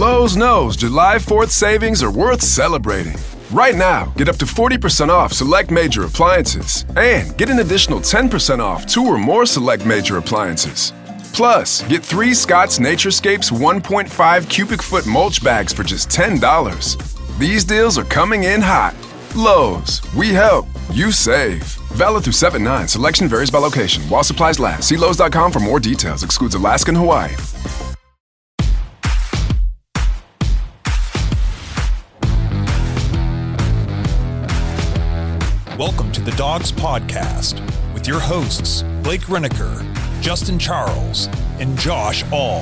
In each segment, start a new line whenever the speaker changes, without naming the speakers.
Lowe's knows July 4th savings are worth celebrating. Right now, get up to 40% off select major appliances and get an additional 10% off 2 or more select major appliances. Plus, get 3 Scott's Naturescapes 1.5 cubic foot mulch bags for just $10. These deals are coming in hot. Lowe's, we help, you save. Valid through 7/9. Selection varies by location. While supplies last. See Lowe's.com for more details. Excludes Alaska and Hawaii.
Welcome to the Dawgs Podcast with your hosts, Blake Reneker, Justin Charles, and Josh All.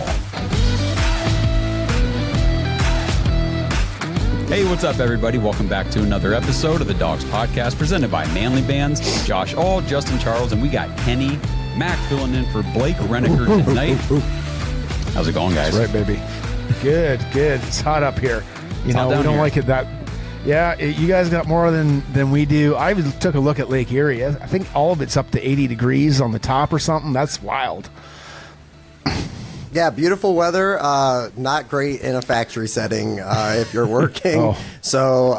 Hey, what's up, everybody? Welcome back to another episode of the Dawgs Podcast presented by Manly Bands, Josh All, Justin Charles, and we got Kenny Mack filling in for Blake Reneker tonight. How's it going, guys?
That's right, baby. Good. It's hot up here. You know, we don't like it that... Yeah, you guys got more than we do. I took a look at Lake Erie. I think all of it's up to 80 degrees on the top or something. That's wild.
Yeah, beautiful weather. Not great in a factory setting if you're working. So,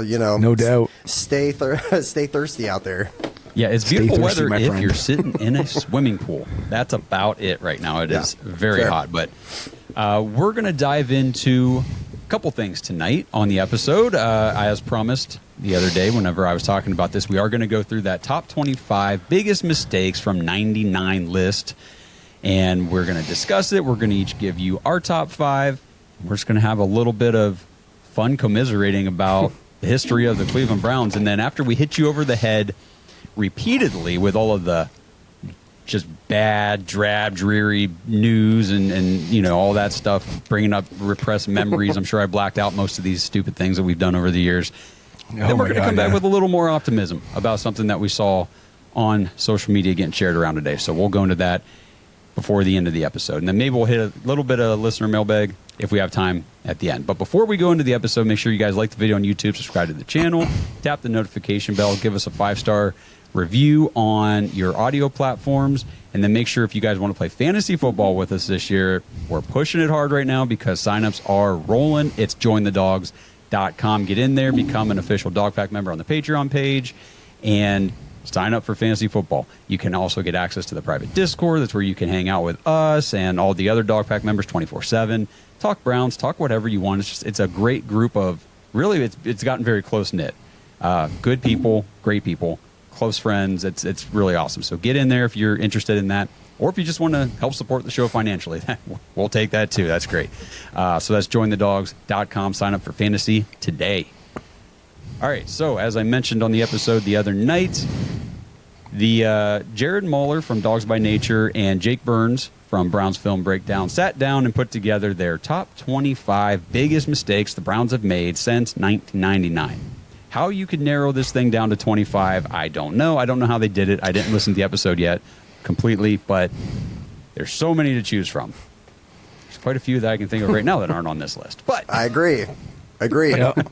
no doubt.
Stay thirsty out there.
Yeah, it's beautiful weather if you're sitting in a swimming pool. That's about it right now. It is very hot. But we're going to dive into a couple things tonight on the episode. As promised the other day, whenever I was talking about this, we are going to go through that top 25 biggest mistakes from 99 list. And we're going to discuss it. We're going to each give you our top 5. We're just going to have a little bit of fun commiserating about the history of the Cleveland Browns. And then after we hit you over the head repeatedly with all of the just bad, drab, dreary news and you know, all that stuff, bringing up repressed memories. I'm sure I blacked out most of these stupid things that we've done over the years. Then we're going to come back with a little more optimism about something that we saw on social media getting shared around today. So we'll go into that before the end of the episode. And then maybe we'll hit a little bit of listener mailbag if we have time at the end. But before we go into the episode, make sure you guys like the video on YouTube, subscribe to the channel, tap the notification bell, give us a 5-star review on your audio platforms, and then make sure if you guys want to play fantasy football with us this year, we're pushing it hard right now because signups are rolling. It's jointhedogs.com. Get in there, become an official Dog Pack member on the Patreon page, and sign up for fantasy football. You can also get access to the private Discord. That's where you can hang out with us and all the other Dog Pack members 24/7. Talk Browns, talk whatever you want. It's a great group of, really, it's gotten very close-knit. Good people, great people, close friends. It's really awesome. So get in there if you're interested in that. Or if you just want to help support the show financially, we'll take that too. That's great. So that's jointhedogs.com. Sign up for fantasy today. All right, so as I mentioned on the episode the other night, the Jared Mueller from Dawgs By Nature and Jake Burns from Browns Film Breakdown sat down and put together their top 25 biggest mistakes the Browns have made since 1999. How you could narrow this thing down to 25, I don't know. I don't know how they did it. I didn't listen to the episode yet completely, but there's so many to choose from. There's quite a few that I can think of right now that aren't on this list. But
I agree. Yep.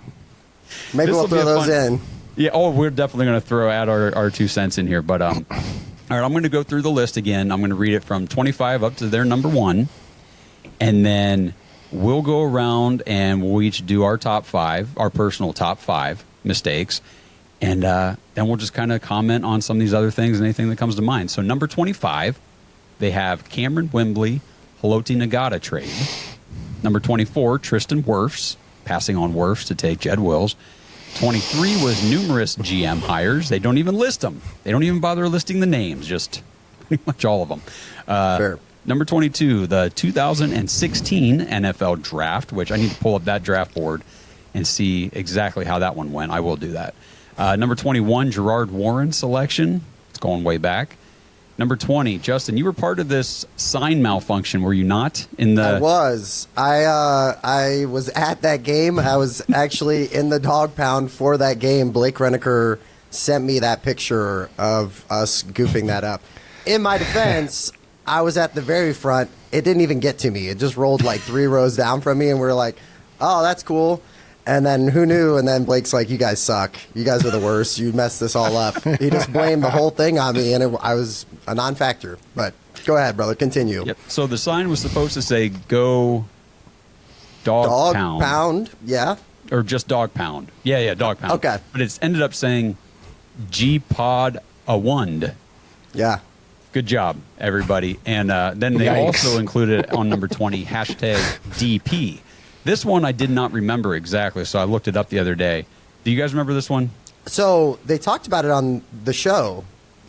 Maybe we'll throw those in.
Yeah, we're definitely going to add our 2 cents in here. But all right, I'm going to go through the list again. I'm going to read it from 25 up to their number 1. And then we'll go around and we'll each do our top 5, our personal top 5 mistakes. And then we'll just kind of comment on some of these other things and anything that comes to mind. So number 25, they have Cameron Wembley, Haloti Ngata trade. Number 24, Tristan Wirfs, passing on Wirfs to take Jed Wills. 23 was numerous GM hires. They don't even list them. They don't even bother listing the names, just pretty much all of them.
Fair.
Number 22, the 2016 NFL draft, which I need to pull up that draft board and see exactly how that one went. I will do that. Number 21, Gerard Warren selection. It's going way back. Number 20, Justin, you were part of this sign malfunction, were you not?
I was. I was at that game. I was actually in the dog pound for that game. Blake Reneker sent me that picture of us goofing that up. In my defense, I was at the very front. It didn't even get to me. It just rolled like 3 rows down from me, and we were like, oh, that's cool. And then who knew? And then Blake's like, you guys suck. You guys are the worst. You messed this all up. He just blamed the whole thing on me, and I was a non-factor. But go ahead, brother. Continue.
Yep. So the sign was supposed to say, go Dog Pound.
Yeah.
Or just Dog Pound. Yeah, Dog Pound.
Okay.
But it's ended up saying G-Pod a Wund.
Yeah.
Good job, everybody. And then they also included on number 20, hashtag DP. This one I did not remember exactly, so I looked it up the other day. Do you guys remember this one?
So they talked about it on the show,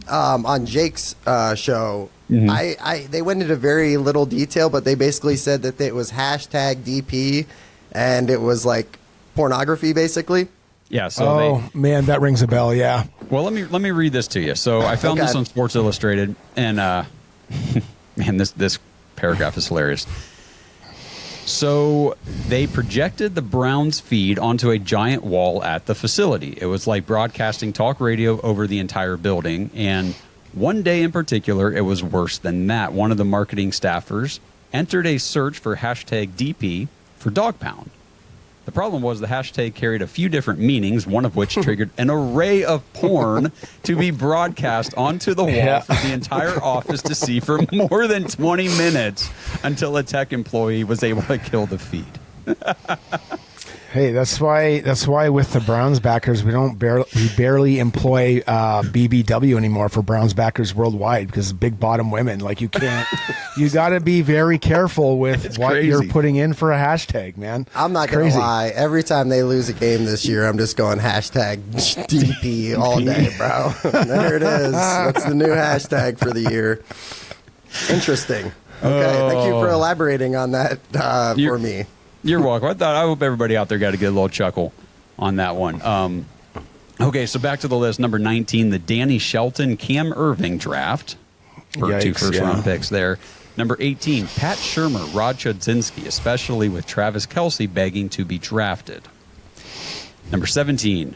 on Jake's show. Mm-hmm. They went into very little detail, but they basically said that it was hashtag DP, and it was like pornography, basically.
Yeah. So
man, that rings a bell. Yeah.
Well, let me read this to you. So I found this on Sports Illustrated, and man, this paragraph is hilarious. So they projected the Browns feed onto a giant wall at the facility. It was like broadcasting talk radio over the entire building. And one day in particular, it was worse than that. One of the marketing staffers entered a search for hashtag DP for Dog Pound. The problem was the hashtag carried a few different meanings, one of which triggered an array of porn to be broadcast onto the wall for the entire office to see for more than 20 minutes until a tech employee was able to kill the feed.
Hey, that's why with the Browns backers we barely employ BBW anymore for Browns backers worldwide because big bottom women. Like you got to be very careful with what you're putting in for a hashtag, man.
I'm not gonna lie. Every time they lose a game this year, I'm just going hashtag DP all day, bro. There it is. That's the new hashtag for the year. Interesting. Okay, thank you for elaborating on that for me.
You're welcome. I hope everybody out there got a good little chuckle on that one. Okay, so back to the list. Number 19, the Danny Shelton, Cam Irving draft. For 2 first-round picks there. Number 18, Pat Shurmur, Rod Chodzinski, especially with Travis Kelce begging to be drafted. Number 17,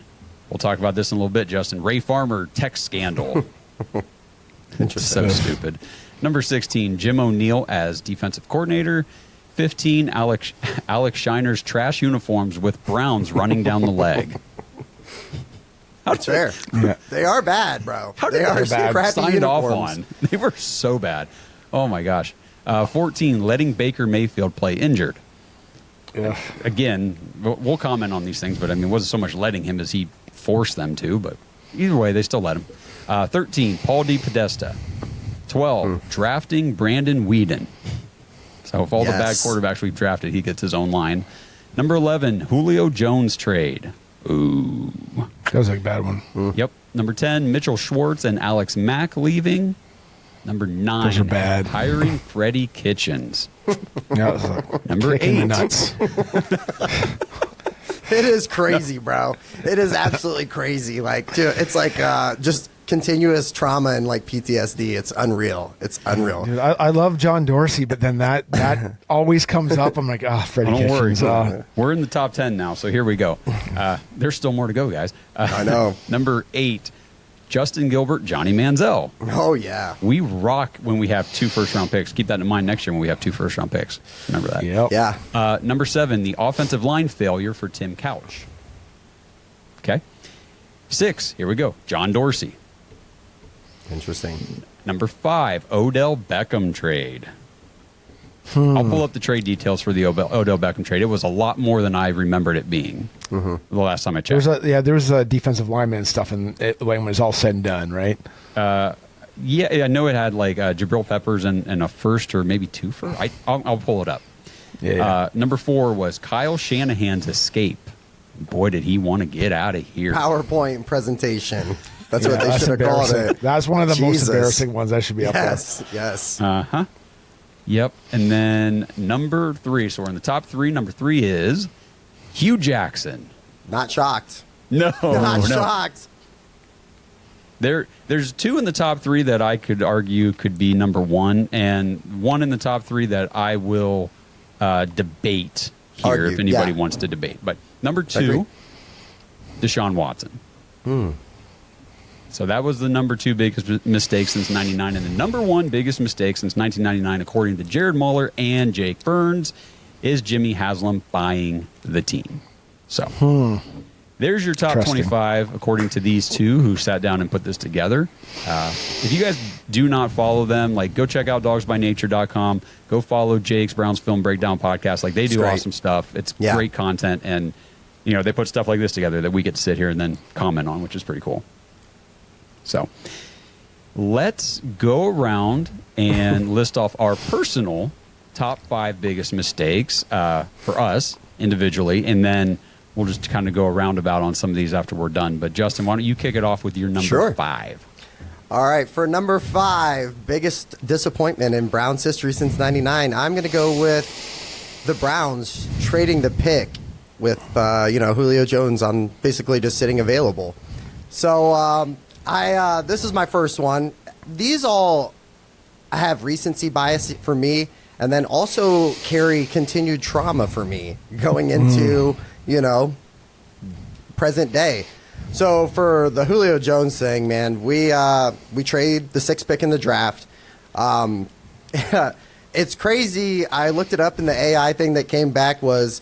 we'll talk about this in a little bit, Justin. Ray Farmer, tech scandal.
Interesting.
So stupid. Number 16, Jim O'Neill as defensive coordinator. 15, Alex Shiner's trash uniforms with Browns running down the leg.
That's fair. Yeah. They are bad, bro.
They are bad. Signed off on. They were so bad. Oh, my gosh. 14, letting Baker Mayfield play injured. Yeah. Again, we'll comment on these things, but I mean, it wasn't so much letting him as he forced them to, but either way, they still let him. 13, Paul D. Podesta. 12, drafting Brandon Weeden. So if all the bad quarterbacks we've drafted, he gets his own line. Number 11, Julio Jones trade. Ooh.
That was like a bad one.
Yep. Number 10, Mitchell Schwartz and Alex Mack leaving. Number 9,
those are bad.
Hiring Freddie Kitchens.
Yeah, like
number 8.
Nuts.
It is crazy, bro. It is absolutely crazy. Like, dude, it's like just continuous trauma and like PTSD. It's unreal. It's unreal.
Dude, I love John Dorsey, but then that always comes up. I'm like, Freddie Kitchens.
We're in the top 10 now, so here we go. There's still more to go, guys.
I know.
Number 8, Justin Gilbert, Johnny Manziel.
Oh, yeah.
We rock when we have 2 first-round picks. Keep that in mind next year when we have 2 first-round picks. Remember that.
Yep.
Yeah.
Number 7, the offensive line failure for Tim Couch. Okay. 6, here we go, John Dorsey.
Interesting.
Number 5, Odell Beckham trade. I'll pull up the trade details for the Odell Beckham trade. It was a lot more than I remembered it being the last time I checked.
There was a defensive lineman stuff when it was all said and done, right?
Yeah, I know it had like Jabril Peppers and a first or maybe 2 first. I'll pull it up.
Yeah.
Number 4 was Kyle Shanahan's escape. Boy, did he want to get out of here.
PowerPoint presentation. That's what they should have called it.
That's one of the most embarrassing ones. That should be up there.
Yes.
Uh-huh. Yep. And then number 3. So we're in the top 3. Number 3 is Hugh Jackson.
Not shocked.
No.
Not shocked.
There's 2 in the top 3 that I could argue could be number 1, and 1 in the top 3 that I will debate here if anybody wants to debate. But number 2, Deshaun Watson. So that was the number 2 biggest mistake since 99, and the number 1 biggest mistake since 1999, according to Jared Mueller and Jake Burns, is Jimmy Haslam buying the team. So there's your top 25 according to these two who sat down and put this together. If you guys do not follow them, like, go check out dogsbynature.com. Go follow Jake's Brown's Film Breakdown podcast. Like, they do awesome stuff. It's great content, and they put stuff like this together that we get to sit here and then comment on, which is pretty cool. So let's go around and list off our personal top 5 biggest mistakes for us individually, and then we'll just kind of go roundabout on some of these after we're done. But Justin, why don't you kick it off with your number 5?
All right, for number 5, biggest disappointment in Browns history since '99, I'm going to go with the Browns trading the pick with Julio Jones on basically just sitting available. So this is my first one. These all have recency bias for me, and then also carry continued trauma for me going into present day. So for the Julio Jones thing, man, we trade the 6th pick in the draft. It's crazy. I looked it up, and the AI thing that came back was,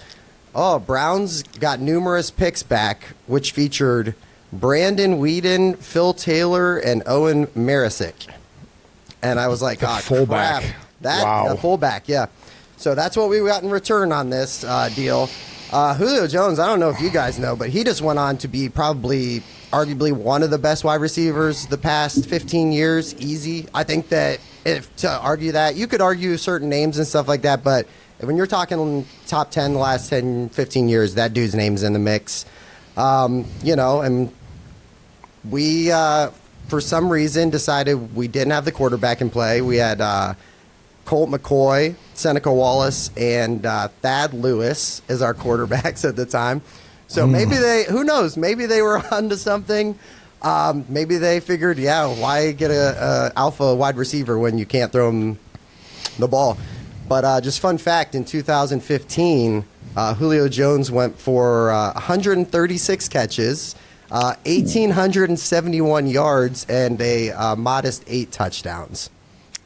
Browns got numerous picks back, which featured Brandon Whedon, Phil Taylor, and Owen Marisick. And I was like,
fullback.
Crap. A fullback, yeah. So that's what we got in return on this deal. Julio Jones, I don't know if you guys know, but he just went on to be arguably one of the best wide receivers the past 15 years, easy. I think that to argue that, you could argue certain names and stuff like that, but when you're talking top 10 the last 10, 15 years, that dude's name's in the mix. And we, for some reason, decided we didn't have the quarterback in play. We had Colt McCoy, Seneca Wallace, and Thad Lewis as our quarterbacks at the time. So maybe who knows? Maybe they were onto something. Maybe they figured, why get a alpha wide receiver when you can't throw him the ball? But just fun fact, in 2015, Julio Jones went for 136 catches, 1,871 yards, and a modest 8 touchdowns.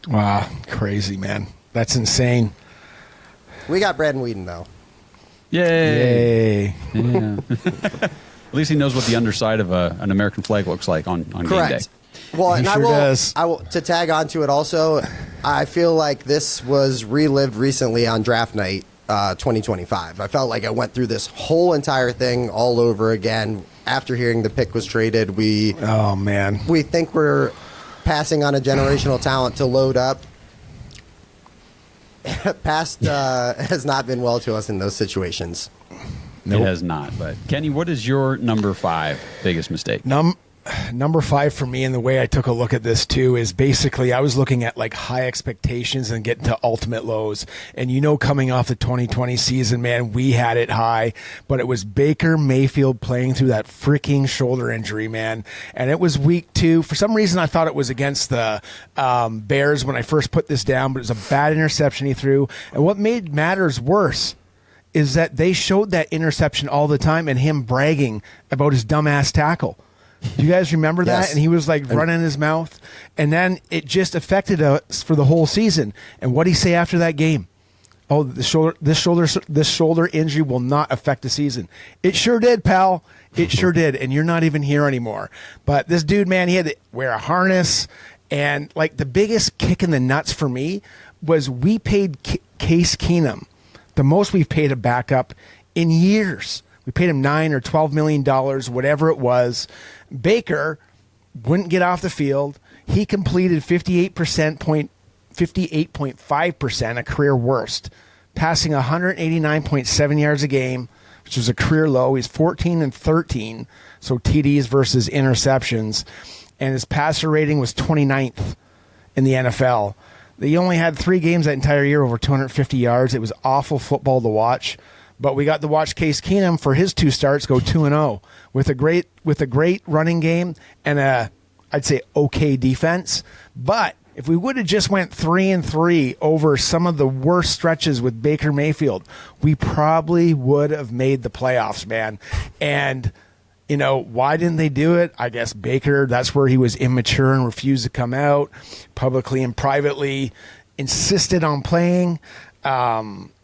Wow, crazy, man. That's insane.
We got Brandon Whedon, though.
Yay. Yeah. At least he knows what the underside of an American flag looks like on game day.
Well, and
does.
I will to tag on to it also, I feel like this was relived recently on draft night 2025. I felt like I went through this whole entire thing all over again after hearing the pick was traded. We think we're passing on a generational talent to load up. Past has not been well to us in those situations.
Nope. It has not. But Kenny, what is your number 5 biggest mistake?
Number 5 for me, and the way I took a look at this too, is basically I was looking at like high expectations and getting to ultimate lows. And coming off the 2020 season, man, we had it high, but it was Baker Mayfield playing through that freaking shoulder injury, man. And it was week 2. For some reason, I thought it was against the Bears when I first put this down, but it was a bad interception he threw. And what made matters worse is that they showed that interception all the time and him bragging about his dumbass tackle. Do you guys remember that?
Yes.
And he was like running his mouth. And then it just affected us for the whole season. And what did he say after that game? Oh, this shoulder injury will not affect the season. It sure did, pal. It sure did. And you're not even here anymore. But this dude, man, he had to wear a harness. And like the biggest kick in the nuts for me was we paid Case Keenum the most we've paid a backup in years. We paid him $9 or $12 million, whatever it was. Baker wouldn't get off the field. He completed 58.5%, a career worst, passing 189.7 yards a game, which was a career low. He's 14-13, so TDs versus interceptions, and his passer rating was 29th in the NFL. He only had 3 games that entire year over 250 yards. It was awful football to watch. But we got to watch Case Keenum for his 2 starts go 2-0 with a great running game and I'd say okay defense. But if we would have just went 3-3 over some of the worst stretches with Baker Mayfield, we probably would have made the playoffs, man. And why didn't they do it? I guess Baker, that's where he was immature and refused to come out publicly and privately, insisted on playing.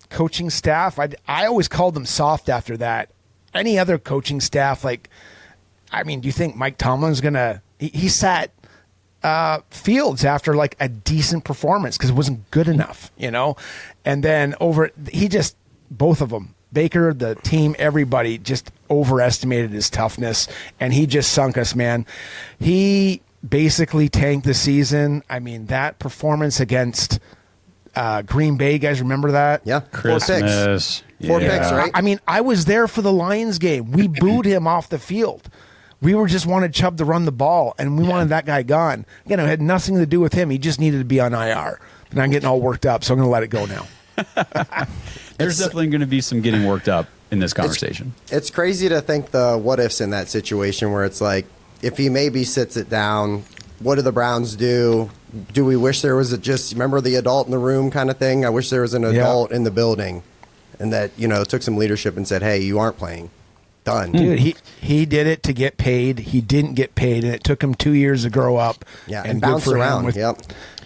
Coaching staff, I always called them soft after that. any other coaching staff, like, I mean, do you think Mike Tomlin's going to, he sat Fields after like a decent performance because it wasn't good enough, and then both of them, Baker, the team, everybody just overestimated his toughness, and he just sunk us, man. He basically tanked the season. I mean, that performance against Green Bay, you guys remember that?
Yeah,
Christmas.
Four picks, right?
I mean, I was there for the Lions game. We booed him off the field. We just wanted Chubb to run the ball, and we wanted that guy gone. It had nothing to do with him. He just needed to be on IR. And I'm getting all worked up, so I'm going to let it go now.
There's definitely going to be some getting worked up in this conversation.
It's crazy to think the what ifs in that situation where it's like, if he maybe sits it down, what do the Browns do? Do we wish there was remember the adult in the room kind of thing? I wish there was an adult in the building, and that, took some leadership and said, hey, you aren't playing. Done.
Dude, he did it to get paid. He didn't get paid, and it took him 2 years to grow up.
Yeah, and bounce around.
Yeah,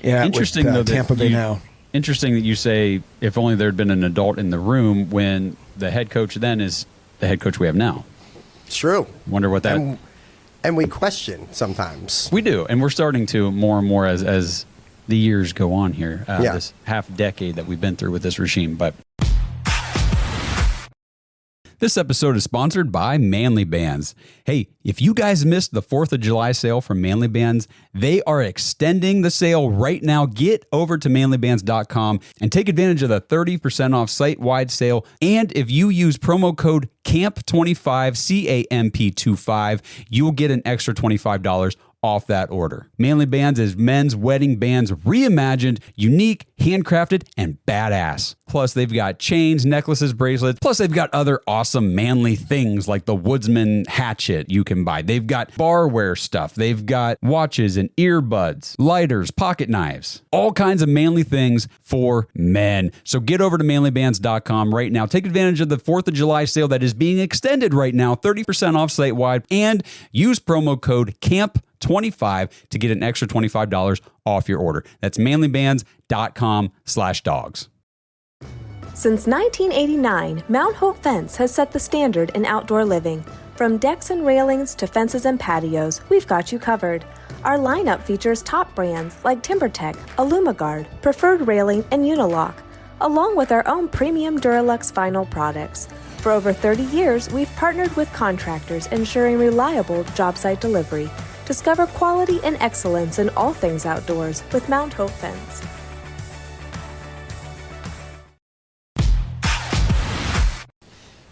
interesting
with,
though
Tampa Bay now.
Interesting that you say if only there had been an adult in the room when the head coach then is the head coach we have now.
It's true.
Wonder what that.
And we question sometimes.
We do, and we're starting to more and more as the years go on here. This half decade that we've been through with this regime, but. This episode is sponsored by Manly Bands. Hey, if you guys missed the 4th of July sale from Manly Bands, they are extending the sale right now. Get over to manlybands.com and take advantage of the 30% off site-wide sale. And if you use promo code CAMP25, CAMP25, you will get an extra $25 off that order. Manly Bands is men's wedding bands reimagined, unique, handcrafted, and badass. Plus, they've got chains, necklaces, bracelets. Plus, they've got other awesome manly things like the Woodsman hatchet you can buy. They've got barware stuff. They've got watches and earbuds, lighters, pocket knives, all kinds of manly things for men. So get over to manlybands.com right now. Take advantage of the 4th of July sale that is being extended right now, 30% off site-wide, and use promo code CAMP25 to get an extra $25 off your order. That's manlybands.com/dogs.
Since 1989, Mount Hope Fence has set the standard in outdoor living. From decks and railings to fences and patios, we've got you covered. Our lineup features top brands like TimberTech, Alumagard, Preferred Railing, and Unilock, along with our own premium Duralux vinyl products. For over 30 years, we've partnered with contractors ensuring reliable job site delivery. Discover quality and excellence in all things outdoors with Mount Hope Fence.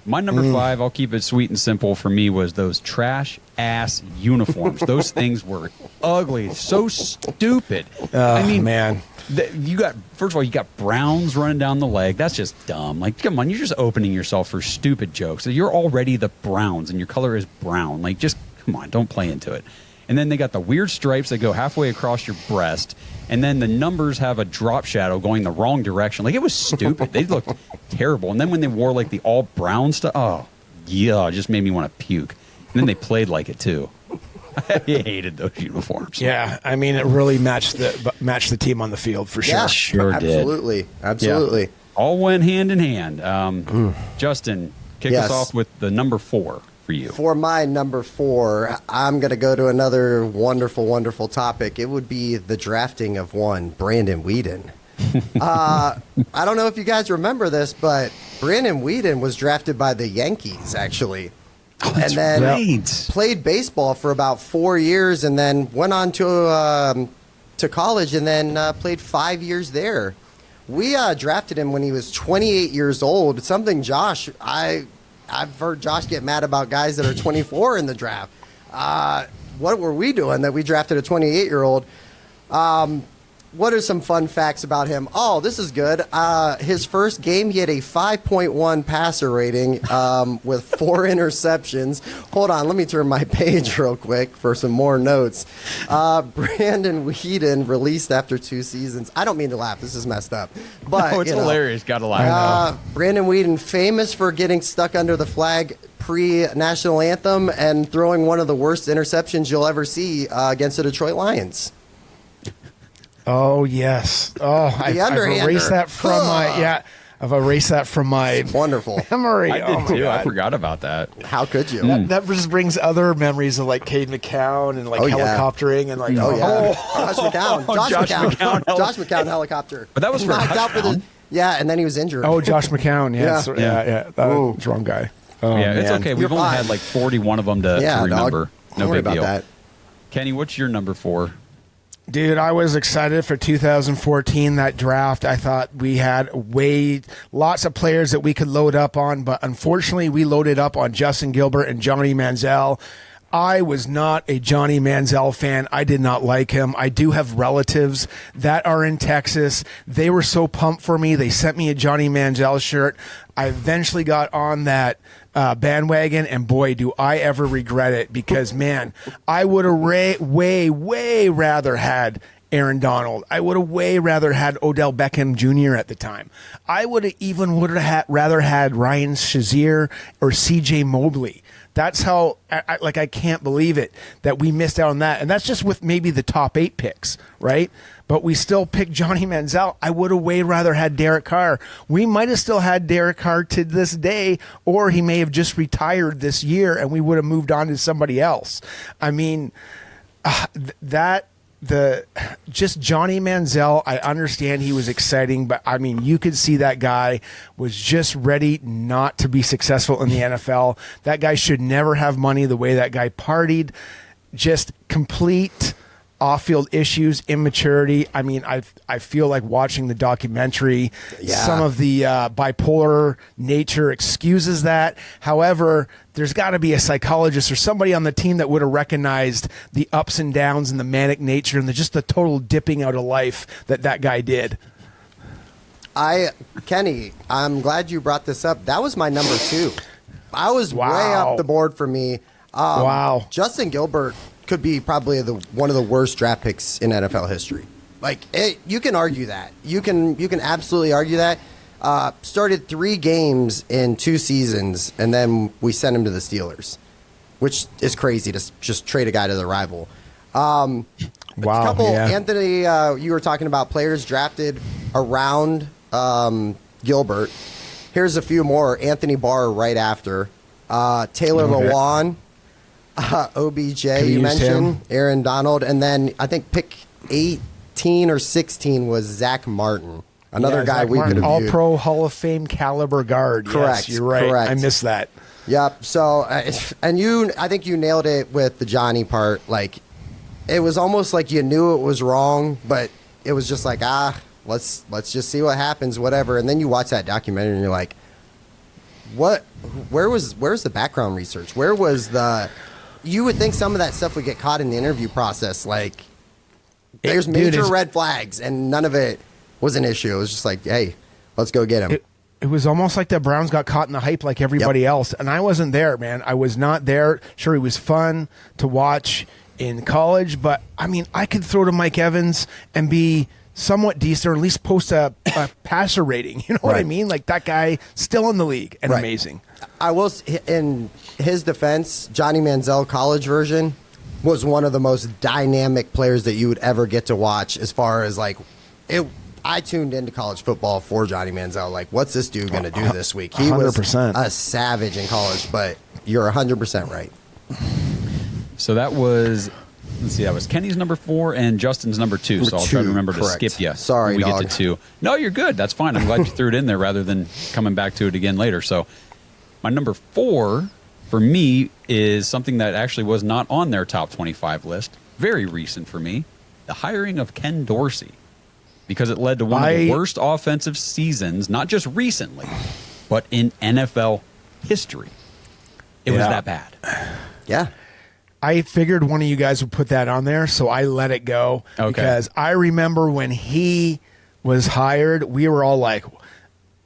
My number 5, I'll keep it sweet and simple for me, was those trash-ass uniforms. Those things were ugly, so stupid.
I mean, man.
First of all, you got Browns running down the leg. That's just dumb. Like, come on, you're just opening yourself for stupid jokes. You're already the Browns, and your color is brown. Like, just, come on, don't play into it. And then they got the weird stripes that go halfway across your breast. And then the numbers have a drop shadow going the wrong direction. Like, it was stupid. They looked terrible. And then when they wore, like, the all brown stuff, oh, yeah, it just made me want to puke. And then they played like it, too. I hated those uniforms.
Yeah, I mean, it really matched the team on the field for sure.
Yeah,
sure
absolutely.
did.
Absolutely.
Yeah. All went hand in hand. Justin, kick us off with the number 4. For you.
For my number 4, I'm going to go to another wonderful, wonderful topic. It would be the drafting of one Brandon Weeden. I don't know if you guys remember this, but Brandon Weeden was drafted by the Yankees, actually.
Oh, that's
and then
right.
Played baseball for about 4 years and then went on to college and then played 5 years there. We drafted him when he was 28 years old. Something, Josh, I've heard Josh get mad about guys that are 24 in the draft. What were we doing that we drafted a 28-year-old? What are some fun facts about him? Oh, this is good. His first game, he had a 5.1 passer rating with 4 interceptions. Hold on, let me turn my page real quick for some more notes. Brandon Weeden released after 2 seasons. I don't mean to laugh. This is messed up. But
no, it's hilarious. Got to laugh.
Brandon Weeden, famous for getting stuck under the flag pre-national anthem and throwing one of the worst interceptions you'll ever see against the Detroit Lions.
Oh, yes. Oh, I've erased that from my, I've erased that from my
wonderful
memory.
I did too. I forgot about that.
How could you?
That just brings other memories of like Cade McCown and like helicoptering and like
Josh McCown helicopter.
But that was for a touchdown.
And then he was injured.
Oh, Josh McCown. Yeah. That's wrong guy. Oh,
it's okay. We've only had like 41 of them to remember. No big deal. That. Kenny, what's your number 4?
Dude, I was excited for 2014, that draft. I thought we had lots of players that we could load up on, but unfortunately we loaded up on Justin Gilbert and Johnny Manziel. I was not a Johnny Manziel fan. I did not like him. I do have relatives that are in Texas. They were so pumped for me. They sent me a Johnny Manziel shirt. I eventually got on that bandwagon, and boy, do I ever regret it, because, man, I would have way rather had Aaron Donald. I would have way rather had Odell Beckham Jr. at the time. I would have rather had Ryan Shazier or C.J. Mobley. That's how, I can't believe it that we missed out on that. And that's just with maybe the top 8 picks, right? But we still picked Johnny Manziel. I would have way rather had Derek Carr. We might have still had Derek Carr to this day, or he may have just retired this year and we would have moved on to somebody else. I mean, just Johnny Manziel, I understand he was exciting, but I mean, you could see that guy was just ready not to be successful in the NFL. That guy should never have money the way that guy partied. Just complete off-field issues, immaturity. I mean, I feel like watching the documentary, some of the bipolar nature excuses that. However, there's got to be a psychologist or somebody on the team that would have recognized the ups and downs and the manic nature and just the total dipping out of life that guy did.
Kenny, I'm glad you brought this up. That was my number 2. I was way up the board for me. Justin Gilbert could be probably one of the worst draft picks in NFL history. Like, you can argue that. You can absolutely argue that. Started 3 games in 2 seasons, and then we sent him to the Steelers, which is crazy to just trade a guy to the rival. Anthony, you were talking about players drafted around Gilbert. Here's a few more. Anthony Barr right after. Taylor Lewan. OBJ, you mentioned, Aaron Donald, and then I think pick 18 or 16 was Zach Martin, another guy we could have
All-Pro Hall of Fame caliber guard.
Correct.
Yes, you're right.
Correct.
I missed that.
Yep. So, I think you nailed it with the Johnny part. Like, it was almost like you knew it was wrong, but it was just like, let's just see what happens, whatever. And then you watch that documentary and you're like, what? Where's the background research? Where was the? You would think some of that stuff would get caught in the interview process. Like, there's major red flags, and none of it was an issue. It was just like, hey, let's go get him.
It was almost like the Browns got caught in the hype like everybody else, and I wasn't there, man. I was not there. Sure, it was fun to watch in college, but, I mean, I could throw to Mike Evans and be somewhat decent, or at least post a passer rating. You know what I mean? Like, that guy still in the league and amazing.
I will, in his defense, Johnny Manziel college version was one of the most dynamic players that you would ever get to watch. As far as like, I tuned into college football for Johnny Manziel. Like, what's this dude going to do this week? He 100%. Was a savage in college, but you're 100% right.
So that was, let's see, that was Kenny's number 4 and Justin's number 2. So I'll try to remember to skip you.
Sorry,
when we get to 2. No, you're good. That's fine. I'm glad you threw it in there rather than coming back to it again later. So my number 4 for me is something that actually was not on their top 25 list. Very recent for me. The hiring of Ken Dorsey. Because it led to one of the worst offensive seasons, not just recently, but in NFL history. It was that bad.
Yeah.
I figured one of you guys would put that on there, so I let it go. Okay. Because I remember when he was hired, we were all like,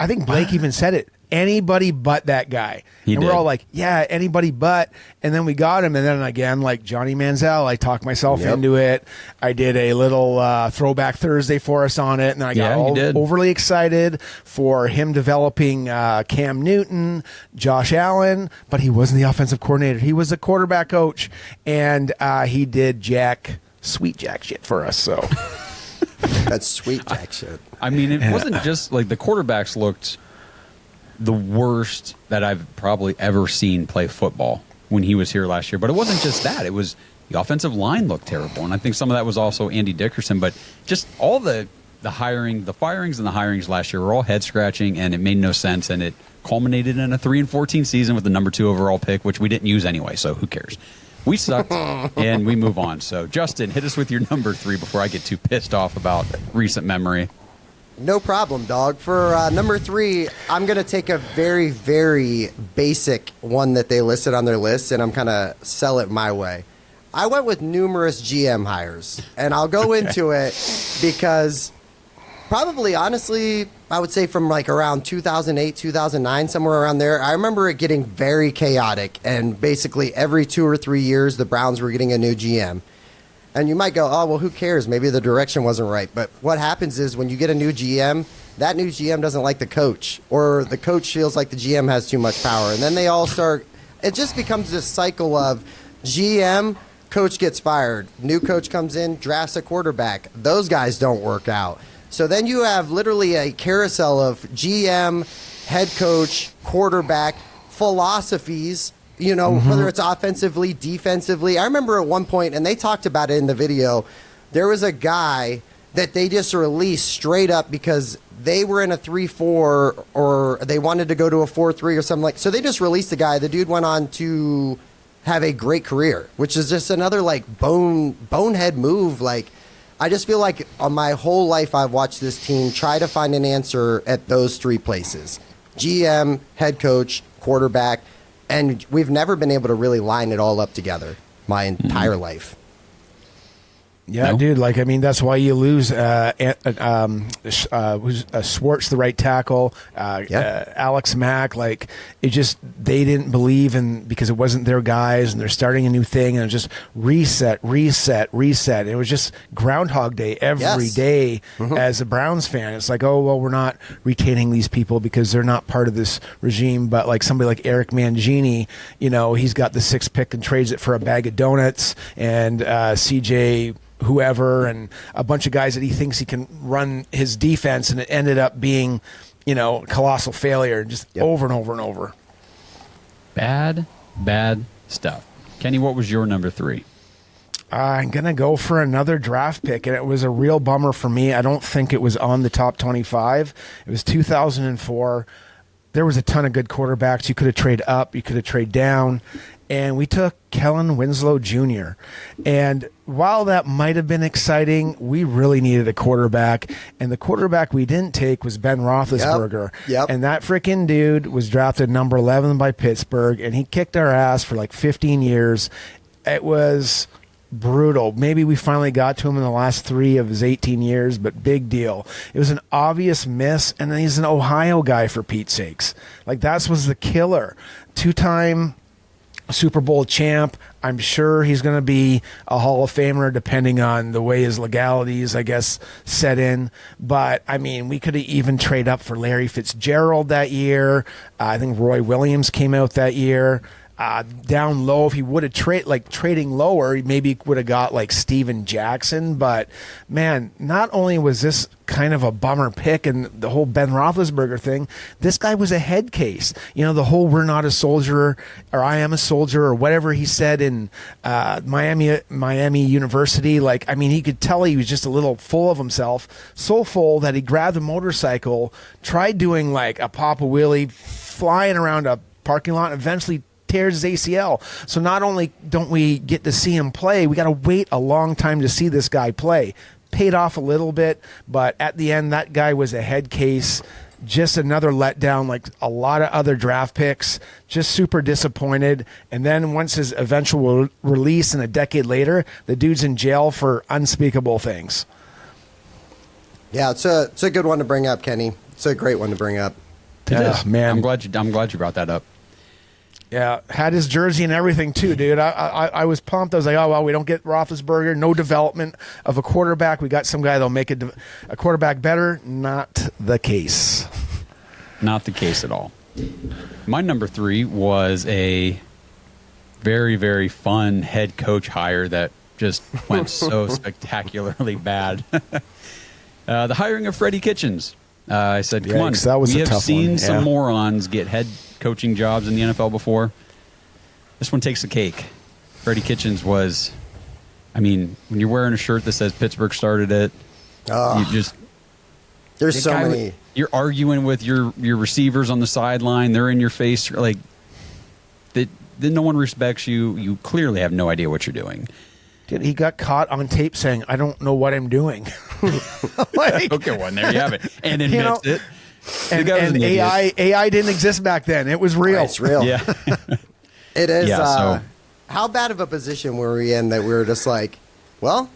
I think Blake even said it, anybody but that guy. We're all like, yeah, anybody but. And then we got him, and then again, like Johnny Manziel, I talked myself into it. I did a little Throwback Thursday for us on it, and I got overly excited for him developing Cam Newton, Josh Allen, but he wasn't the offensive coordinator. He was the quarterback coach, and he did sweet jack shit for us, so...
That's sweet jack shit.
I mean, it wasn't just like the quarterbacks looked the worst that I've probably ever seen play football when he was here last year. But it wasn't just that. It was the offensive line looked terrible. And I think some of that was also Andy Dickerson. But just all the firings and the hirings last year were all head scratching, and it made no sense. And it culminated in a 3-14 season with the number 2 overall pick, which we didn't use anyway. So who cares? We sucked, and we move on. So, Justin, hit us with your number 3 before I get too pissed off about recent memory.
No problem, dog. For number 3, I'm going to take a very, very basic one that they listed on their list, and I'm going to sell it my way. I went with numerous GM hires, and I'll go into it because probably, honestly, I would say from like around 2008, 2009, somewhere around there, I remember it getting very chaotic, and basically every 2 or 3 years, the Browns were getting a new GM. And you might go, oh, well, who cares? Maybe the direction wasn't right. But what happens is when you get a new GM, that new GM doesn't like the coach, or the coach feels like the GM has too much power. And then they all start, it just becomes this cycle of GM, coach gets fired, new coach comes in, drafts a quarterback. Those guys don't work out. So then you have literally a carousel of GM, head coach, quarterback, philosophies, you know, whether it's offensively, defensively. I remember at one point, and they talked about it in the video, there was a guy that they just released straight up because they were in a 3-4 or they wanted to go to a 4-3 or something like. So they just released the guy. The dude went on to have a great career, which is just another like bonehead move. Like, I just feel like on my whole life I've watched this team try to find an answer at those 3 places: GM, head coach, quarterback. And we've never been able to really line it all up together my entire life.
Yeah, dude. Like, I mean, that's why you lose Schwartz, the right tackle, Alex Mack. Like, it just, they didn't believe in, because it wasn't their guys, and they're starting a new thing, and it was just reset. It was just Groundhog Day every day as a Browns fan. It's like, oh, well, we're not retaining these people because they're not part of this regime. But like somebody like Eric Mangini, you know, he's got the 6th pick and trades it for a bag of donuts, and CJ whoever, and a bunch of guys that he thinks he can run his defense, and it ended up being, you know, colossal failure, just over and over and over.
Bad stuff. Kenny, what was your number 3?
I'm going to go for another draft pick, and it was a real bummer for me. I don't think it was on the top 25. It was 2004. There was a ton of good quarterbacks. You could have traded up, you could have traded down, and we took Kellen Winslow Jr. And while that might have been exciting, we really needed a quarterback, and the quarterback we didn't take was Ben Roethlisberger.
Yep.
And that freaking dude was drafted number 11 by Pittsburgh, and he kicked our ass for like 15 years. It was brutal. Maybe we finally got to him in the last 3 of his 18 years, but big deal. It was an obvious miss, and then he's an Ohio guy, for Pete's sakes. Like, that was the killer. 2-time Super Bowl champ. I'm sure he's going to be a Hall of Famer depending on the way his legalities, I guess, set in. But, I mean, we could have even traded up for Larry Fitzgerald that year. I think Roy Williams came out that year. Down low, if he would have trading lower, he maybe would have got like Steven Jackson. But man, not only was this kind of a bummer pick and the whole Ben Roethlisberger thing, this guy was a head case. You know, the whole "we're not a soldier" or "I am a soldier" or whatever he said in Miami University. Like, I mean, he could tell he was just a little full of himself, so full that he grabbed a motorcycle, tried doing like a Papa Willie, flying around a parking lot, and eventually tears his ACL. So not only don't we get to see him play, we got to wait a long time to see this guy play. Paid off a little bit, but at the end, that guy was a head case. Just another letdown, like a lot of other draft picks. Just super disappointed. And then once his eventual release, and a decade later, the dude's in jail for unspeakable things.
Yeah, it's a good one to bring up, Kenny. It's a great one to bring up.
It is. Man, I'm glad you brought that up.
Yeah, had his jersey and everything too, dude. I was pumped. I was like, oh, well, we don't get Roethlisberger. No development of a quarterback. We got some guy that'll make a quarterback better. Not the case.
Not the case at all. My number 3 was a very, very fun head coach hire that just went so spectacularly bad. The hiring of Freddie Kitchens. I said, come on,
that was
we
a
have
tough
seen
one.
some morons get head coaching jobs in the NFL before. This one takes the cake. Freddie Kitchens was, I mean, when you're wearing a shirt that says Pittsburgh started it, you just...
There's so many.
You're arguing with your receivers on the sideline. They're in your face. Like, then no one respects you. You clearly have no idea what you're doing.
Dude, he got caught on tape saying, "I don't know what I'm doing." Like,
okay, well, there you have it. And admits it.
And AI didn't exist back then. It was real.
Right, it's real.
Yeah.
It is.
Yeah,
how bad of a position were we in that we were just like, well,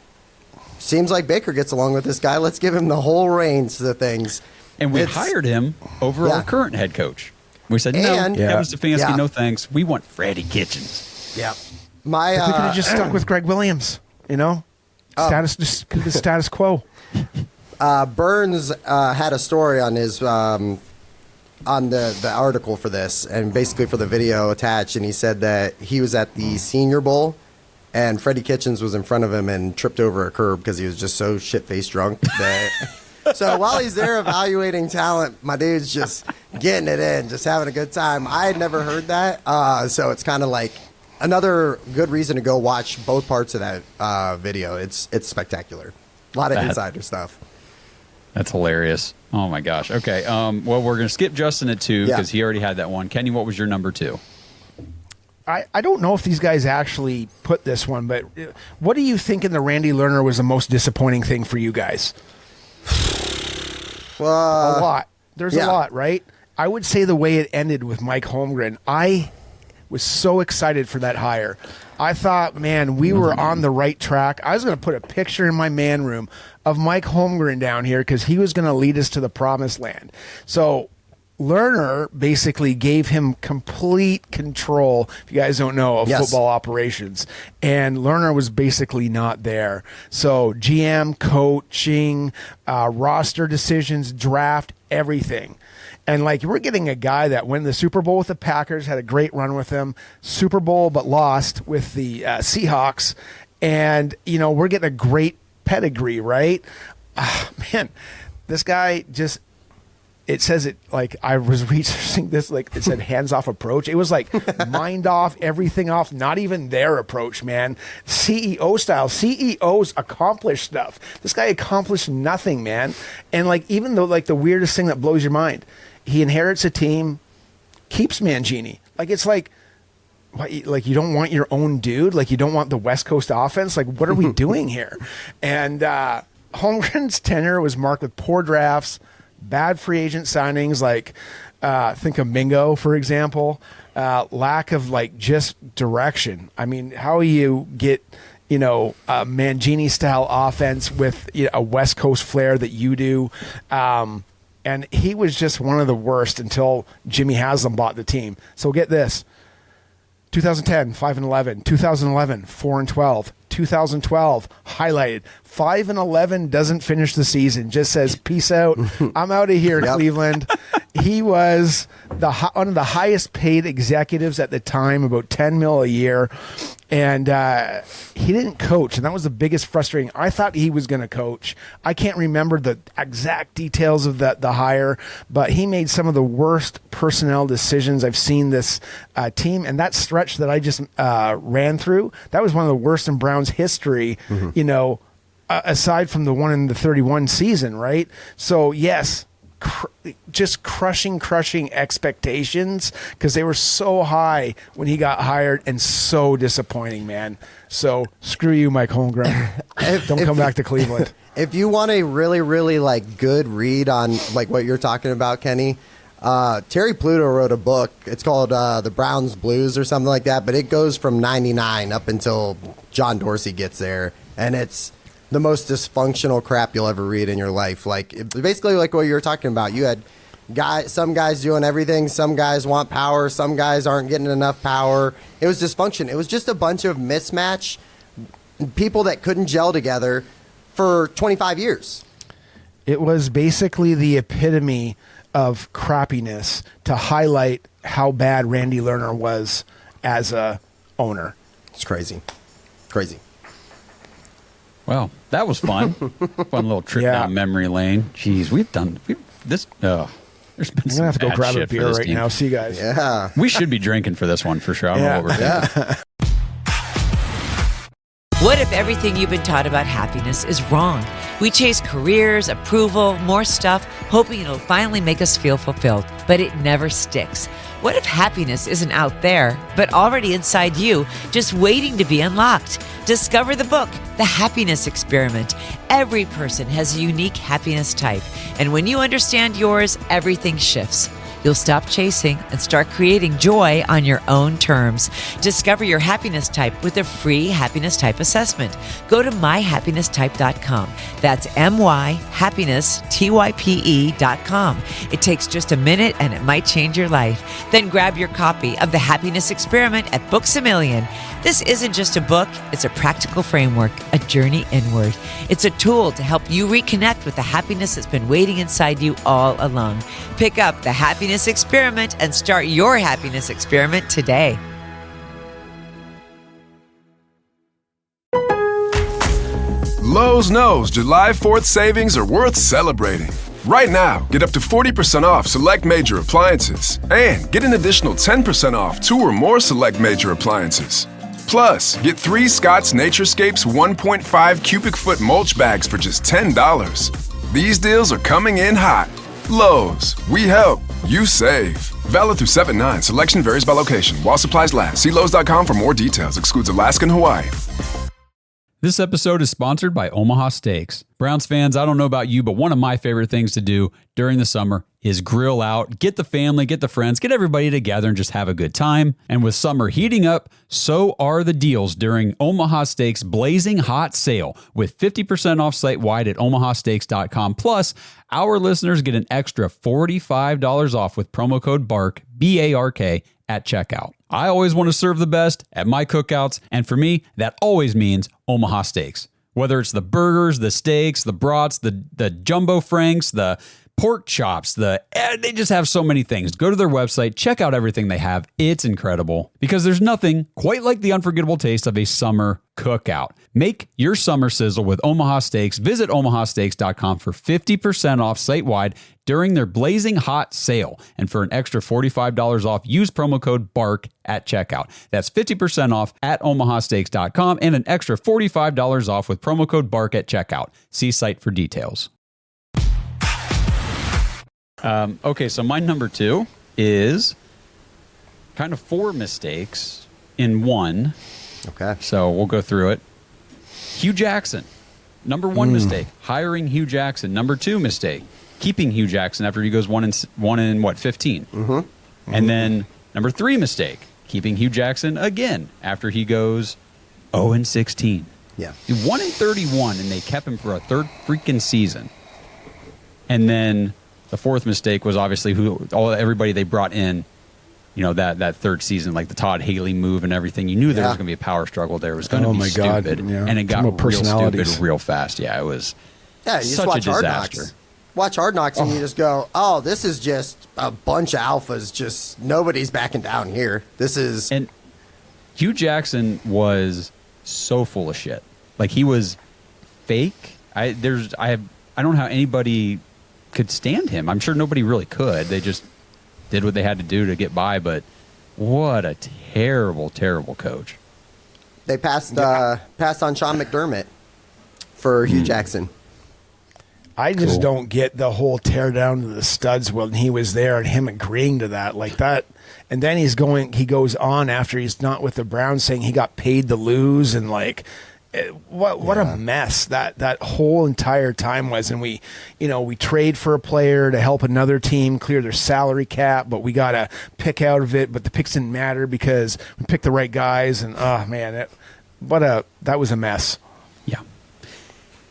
seems like Baker gets along with this guy. Let's give him the whole reins to things.
And we hired him over our current head coach. We said, no, Kevin Stefanski, no thanks. We want Freddie Kitchens.
Yeah.
We could have just stuck with Greg Williams, status quo.
Burns had a story on his on the article for this, and basically for the video attached, and he said that he was at the Senior Bowl, and Freddie Kitchens was in front of him and tripped over a curb because he was just so shit-faced drunk that... So while he's there evaluating talent, my dude's just getting it in, just having a good time. I had never heard that, so it's kind of like another good reason to go watch both parts of that video. It's spectacular. A lot of insider stuff.
That's hilarious. Oh, my gosh. Okay, well, we're going to skip Justin at 2 because he already had that one. Kenny, what was your number 2?
I don't know if these guys actually put this one, but what do you think in the Randy Lerner was the most disappointing thing for you guys? A lot. There's a lot, right? I would say the way it ended with Mike Holmgren, I was so excited for that hire. I thought, man, we were on the right track. I was going to put a picture in my man room of Mike Holmgren down here because he was going to lead us to the promised land. So Lerner basically gave him complete control, if you guys don't know, of football operations. And Lerner was basically not there. So GM, coaching, roster decisions, draft, everything. And like, we're getting a guy that won the Super Bowl with the Packers, had a great run with them, Super Bowl but lost with the Seahawks. And, we're getting a great pedigree, right? Man, this guy just... It says it like I was researching this, like it said hands off approach. It was like mind off, everything off, not even their approach, man. CEO style. CEOs accomplish stuff. This guy accomplished nothing, man. And like, even though like the weirdest thing that blows your mind, he inherits a team, keeps Mangini. Like, it's like you don't want your own dude? Like, you don't want the West Coast offense? Like, what are we doing here? And Holmgren's tenure was marked with poor drafts, bad free agent signings, like think of Mingo, for example, lack of like just direction. I mean, how you get, a Mangini style offense with a West Coast flair that you do. And he was just one of the worst until Jimmy Haslam bought the team. So get this. 2010, 5-11. 2011, 4-12. 2012, highlighted. 5-11, doesn't finish the season. Just says, peace out. I'm out of here, Cleveland. He was one of the highest paid executives at the time, about $10 million a year. And he didn't coach, and that was the biggest frustrating. I thought he was going to coach. I can't remember the exact details of the hire, but he made some of the worst personnel decisions I've seen this team. And that stretch that I just ran through, that was one of the worst in Browns history, aside from the one in the 31 season, right? So, yes, just crushing expectations because they were so high when he got hired and so disappointing, man. So screw you, Mike Holmgren. Don't come back to Cleveland.
If you want a really, really like good read on like what you're talking about, Kenny, Terry Pluto wrote a book. It's called The Browns Blues or something like that, but it goes from 99 up until John Dorsey gets there, and it's the most dysfunctional crap you'll ever read in your life. Like, basically like what you were talking about. You had some guys doing everything. Some guys want power. Some guys aren't getting enough power. It was dysfunction. It was just a bunch of mismatch people that couldn't gel together for 25 years.
It was basically the epitome of crappiness to highlight how bad Randy Lerner was as a owner.
It's crazy. Crazy.
Well, that was fun. Fun little trip down memory lane. Jeez, this. There's been
I'm going to have to go grab a beer right now. See you guys.
Yeah.
We should be drinking for this one for sure. I don't know what we're doing.
What if everything you've been taught about happiness is wrong? We chase careers, approval, more stuff, hoping it'll finally make us feel fulfilled, but it never sticks. What if happiness isn't out there, but already inside you, just waiting to be unlocked? Discover the book, The Happiness Experiment. Every person has a unique happiness type, and when you understand yours, everything shifts. You'll stop chasing and start creating joy on your own terms. Discover your happiness type with a free happiness type assessment. Go to myhappinnesstype.com. That's myhappinnesstype.com. It takes just a minute and it might change your life. Then grab your copy of The Happiness Experiment at Books A Million. This isn't just a book, it's a practical framework, a journey inward. It's a tool to help you reconnect with the happiness that's been waiting inside you all along. Pick up The Happiness Experiment and start your happiness experiment today.
Lowe's knows July 4th savings are worth celebrating. Right now, get up to 40% off select major appliances and get an additional 10% off 2 or more select major appliances. Plus, get 3 Scott's Naturescapes 1.5 cubic foot mulch bags for just $10. These deals are coming in hot. Lowe's, we help, you save. Valid through 7/9. Selection varies by location. While supplies last, see Lowe's.com for more details. Excludes Alaska and Hawaii.
This episode is sponsored by Omaha Steaks. Browns fans, I don't know about you, but one of my favorite things to do during the summer is grill out, get the family, get the friends, get everybody together and just have a good time. And with summer heating up, so are the deals during Omaha Steaks' Blazing Hot Sale with 50% off site-wide at omahasteaks.com. Plus, our listeners get an extra $45 off with promo code BARK, B-A-R-K, at checkout. I always want to serve the best at my cookouts, and for me, that always means Omaha Steaks. Whether it's the burgers, the steaks, the brats, the jumbo franks, the pork chops, they just have so many things. Go to their website, check out everything they have. It's incredible because there's nothing quite like the unforgettable taste of a summer cookout. Make your summer sizzle with Omaha Steaks. Visit omahasteaks.com for 50% off site-wide during their Blazing Hot Sale. And for an extra $45 off, use promo code BARK at checkout. That's 50% off at omahasteaks.com and an extra $45 off with promo code BARK at checkout. See site for details. Okay, so my number 2 is kind of 4 mistakes in one.
Okay.
So we'll go through it. Hugh Jackson, number 1 mistake. Hiring Hugh Jackson. Number 2 mistake. Keeping Hugh Jackson after he goes 1 in 15. Mm-hmm. And then number 3 mistake. Keeping Hugh Jackson again after he goes 0 in 16.
Yeah.
1 in 31, and they kept him for a third freaking season. And then the 4th mistake was obviously everybody they brought in, that third season, like the Todd Haley move and everything. You knew there was going to be a power struggle there. It was going to be stupid.
Yeah.
And it got real stupid real fast. Yeah, it was such a disaster.
Watch Hard Knocks and you just go, oh, this is just a bunch of alphas. Just nobody's backing down here. And
Hugh Jackson was so full of shit. Like, he was fake. I don't know how anybody could stand him. I'm sure nobody really could. They just did what they had to do to get by, but what a terrible, terrible coach.
They passed on Sean McDermott for Hugh Jackson.
I just don't get the whole tear down to the studs when he was there and him agreeing to that like that. And then he goes on after he's not with the Browns saying he got paid to lose and like, what a mess that whole entire time was. And we trade for a player to help another team clear their salary cap, but we got to pick out of it. But the picks didn't matter because we picked the right guys. And that was a mess.
Yeah.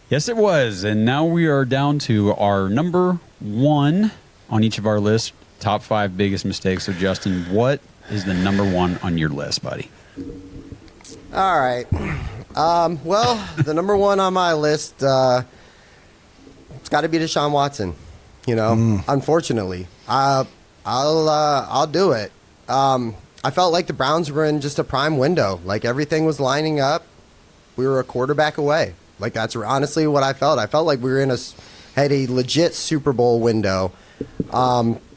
Yes, it was. And now we are down to our number 1 on each of our lists. Top 5 biggest mistakes. So Justin, what is the number 1 on your list, buddy?
All right. Well, the number 1 on my list, it's got to be Deshaun Watson. Unfortunately, I'll do it. I felt like the Browns were in just a prime window. Like everything was lining up. We were a quarterback away. Like, that's honestly what I felt. I felt like we were had a legit Super Bowl window.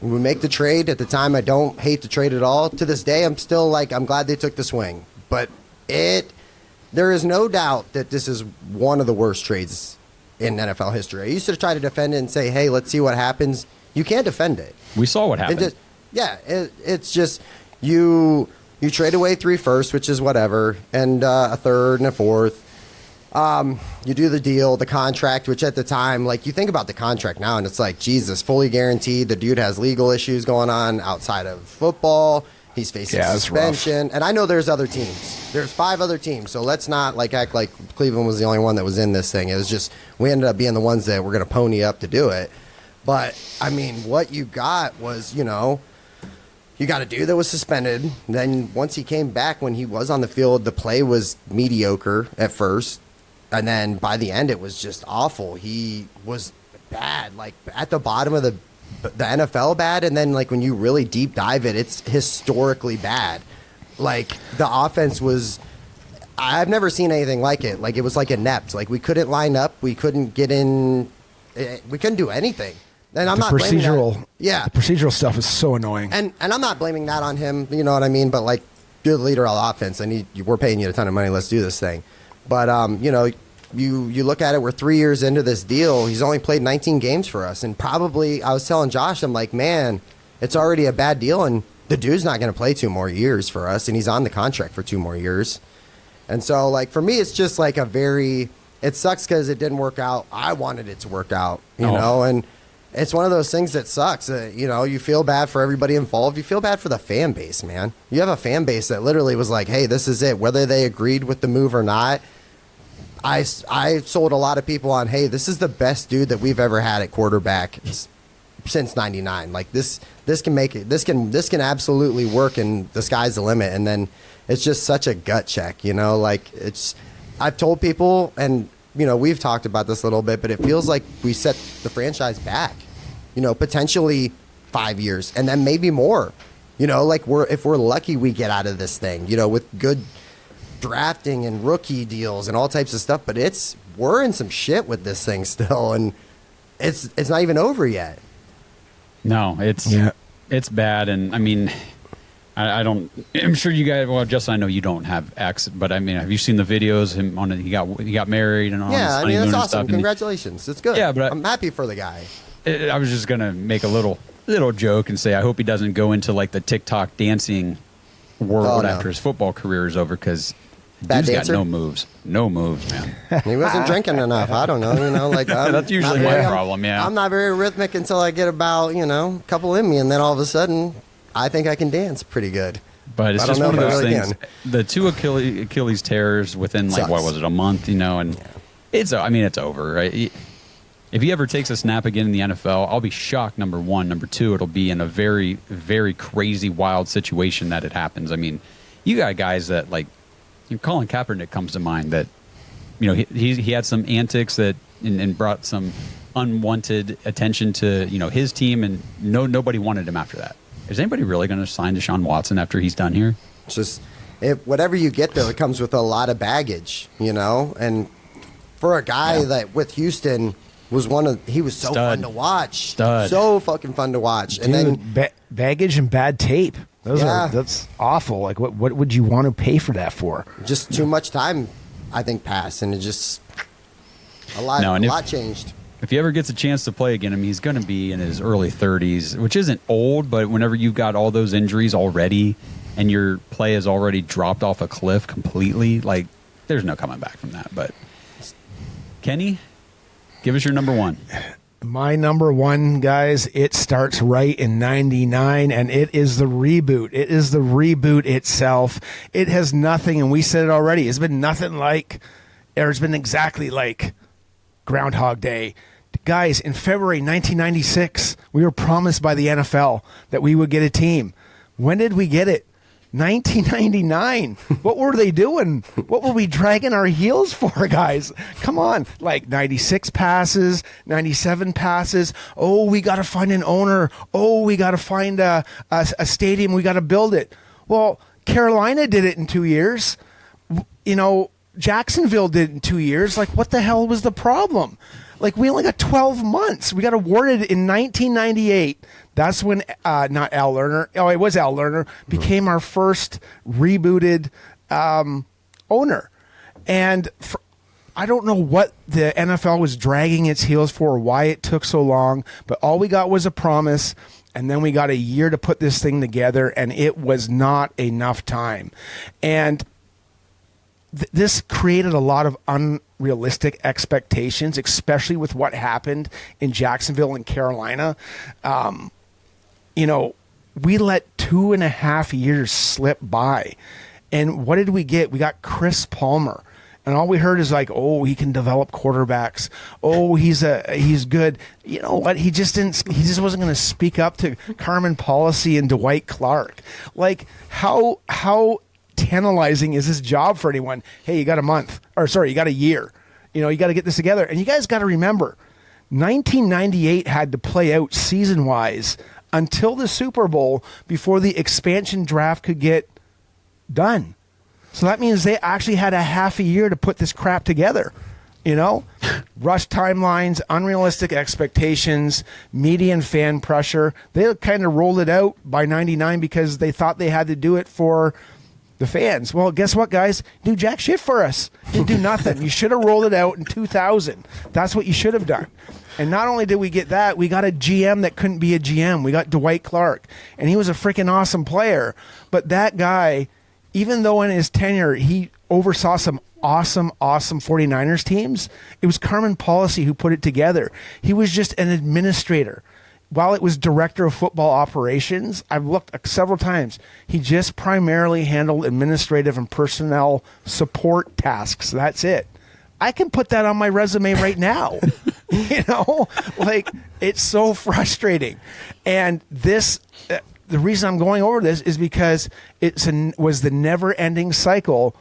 We make the trade. At the time, I don't hate the trade at all. To this day, I'm still like, I'm glad they took the swing. But there is no doubt that this is one of the worst trades in NFL history. I used to try to defend it and say, hey, let's see what happens. You can't defend it.
We saw what happened.
It's just you trade away 3 firsts, which is whatever, and a third and a fourth. You do the deal, the contract, which at the time, like, you think about the contract now and it's like, Jesus, fully guaranteed. The dude has legal issues going on outside of football. He's facing suspension. And I know there's other teams. There's 5 other teams. So let's not like act like Cleveland was the only one that was in this thing. It was just, we ended up being the ones that were going to pony up to do it. But I mean, what you got was, you got a dude that was suspended. Then once he came back, when he was on the field, the play was mediocre at first. And then by the end, it was just awful. He was bad, like at the bottom of the NFL bad. And then, like, when you really deep dive it, it's historically bad. Like, the offense was, I've never seen anything like it. Like, it was like inept. Like, we couldn't line up. We couldn't get in. We couldn't do anything. And I'm not blaming that. Yeah.
The procedural stuff is so annoying.
And I'm not blaming that on him. You know what I mean? But, like, you're the leader of the offense. We're paying you a ton of money. Let's do this thing. But, you look at it, we're 3 years into this deal. He's only played 19 games for us. And probably, I was telling Josh, I'm like, man, it's already a bad deal. And the dude's not going to play 2 more years for us. And he's on the contract for 2 more years. And so, like, for me, it's just like it sucks because it didn't work out. I wanted it to work out, you know, and it's one of those things that sucks. You feel bad for everybody involved. You feel bad for the fan base, man. You have a fan base that literally was like, hey, this is it. Whether they agreed with the move or not, I sold a lot of people on, hey, this is the best dude that we've ever had at quarterback since '99. Like, this can make it. This can absolutely work, and the sky's the limit. And then it's just such a gut check, Like, I've told people, and we've talked about this a little bit, but it feels like we set the franchise back, potentially 5 years, and then maybe more. Like, if we're lucky, we get out of this thing, with good drafting and rookie deals and all types of stuff. But we're in some shit with this thing still, and it's not even over yet.
No, it's bad. And I mean, I'm sure you guys, well, Justin, I know you don't have X, but I mean, have you seen the videos? He got married and all.
Yeah,
I mean,
that's awesome. Congratulations. It's good.
Yeah, but
I'm happy for the guy.
I was just going to make a little joke and say, I hope he doesn't go into like the TikTok dancing world after his football career is over, because dude's got no moves, man.
He wasn't drinking enough. I don't know. Like,
that's usually my problem. Yeah,
I'm not very rhythmic until I get about a couple in me, and then all of a sudden, I think I can dance pretty good.
But it's just one of those things. The 2 Achilles tears within like what was it, a month? And it's over, right? If he ever takes a snap again in the NFL, I'll be shocked. Number 1, number 2, it'll be in a very, very crazy, wild situation that it happens. I mean, you got guys that like. Colin Kaepernick comes to mind that, he had some antics that and brought some unwanted attention to, his team, and nobody wanted him after that. Is anybody really going to sign Deshaun Watson after he's done here?
It's just, whatever you get, though, it comes with a lot of baggage, and for a guy that with Houston he was so fun to watch. So fucking fun to watch.
Dude, and then baggage and bad tape. That's awful. Like, what would you want to pay for that for?
Just too much time, I think, passed, and it just a lot changed.
If he ever gets a chance to play again, I mean, he's going to be in his early 30s, which isn't old, but whenever you've got all those injuries already and your play has already dropped off a cliff completely, like, there's no coming back from that. But Kenny, give us your number 1.
My number 1, guys, it starts right in '99, and it is the reboot. It is the reboot itself. It has nothing, and we said it already, it's been nothing like, or it's been exactly like Groundhog Day. Guys, in February 1996, we were promised by the NFL that we would get a team. When did we get it? 1999. What were they doing? What were we dragging our heels for, guys? Come on. Like 96 passes, 97 passes. Oh, we got to find an owner. Oh, we got to find a stadium. We got to build it. Well, Carolina did it in 2 years. Jacksonville did in 2 years. Like, what the hell was the problem? Like, we only got 12 months. We got awarded in 1998. That's when, not Al Lerner. Oh, it was Al Lerner. Became our first rebooted owner. And I don't know what the NFL was dragging its heels for, or why it took so long. But all we got was a promise. And then we got a year to put this thing together. And it was not enough time. And this created a lot of unrealistic expectations, especially with what happened in Jacksonville and Carolina. We let 2.5 years slip by. And what did we get? We got Chris Palmer. And all we heard is like, oh, he can develop quarterbacks. Oh, he's good. You know what? He just wasn't going to speak up to Carmen Policy and Dwight Clark. Like, how tantalizing is this job for anyone? Hey, you got a year. You got to get this together. And you guys got to remember, 1998 had to play out season-wise until the Super Bowl before the expansion draft could get done. So that means they actually had a half a year to put this crap together. Rush timelines, unrealistic expectations, media and fan pressure. They kind of rolled it out by 99 because they thought they had to do it for the fans. Well, guess what, guys? Do jack shit for us. You do nothing. You should have rolled it out in 2000. That's what you should have done. And not only did we get that, we got a GM that couldn't be a GM. We got Dwight Clark, and he was a freaking awesome player. But that guy, even though in his tenure he oversaw some awesome 49ers teams, it was Carmen Policy who put it together. He was just an administrator. While it was director of football operations, I've looked several times. He just primarily handled administrative and personnel support tasks. That's it. I can put that on my resume right now. It's so frustrating. And this, the reason I'm going over this is because was the never-ending cycle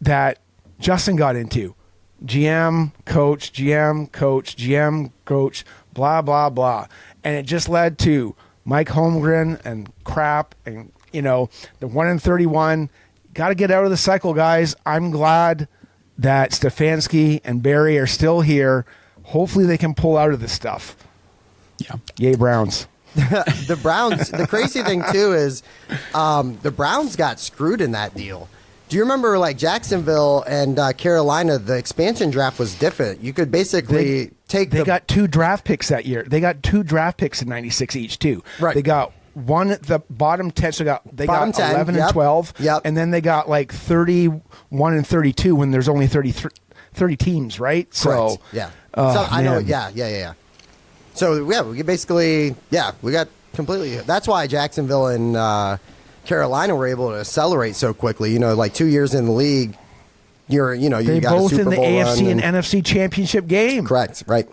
that Justin got into. GM, coach, blah, blah, blah. And it just led to Mike Holmgren and crap and, the 1-31. Got to get out of the cycle, guys. I'm glad that Stefanski and Barry are still here. Hopefully they can pull out of this stuff. Yeah. Yay, Browns.
The Browns, the crazy thing, too, is the Browns got screwed in that deal. Do you remember, like, Jacksonville and Carolina, the expansion draft was different. You could basically
They got 2 draft picks that year. They got 2 draft picks in 96 each, too. Right. They got one at the bottom 10. So they got 10, 11 and 12. Yep. And then they got, like, 31 and 32 when there's only 30 teams, right?
Correct.
So,
yeah. I know. Yeah. So, yeah, we got completely. That's why Jacksonville and Carolina were able to accelerate so quickly. 2 years in the league, you
they
got
both
a Super
in the
Bowl
AFC and NFC championship game.
Correct. Right.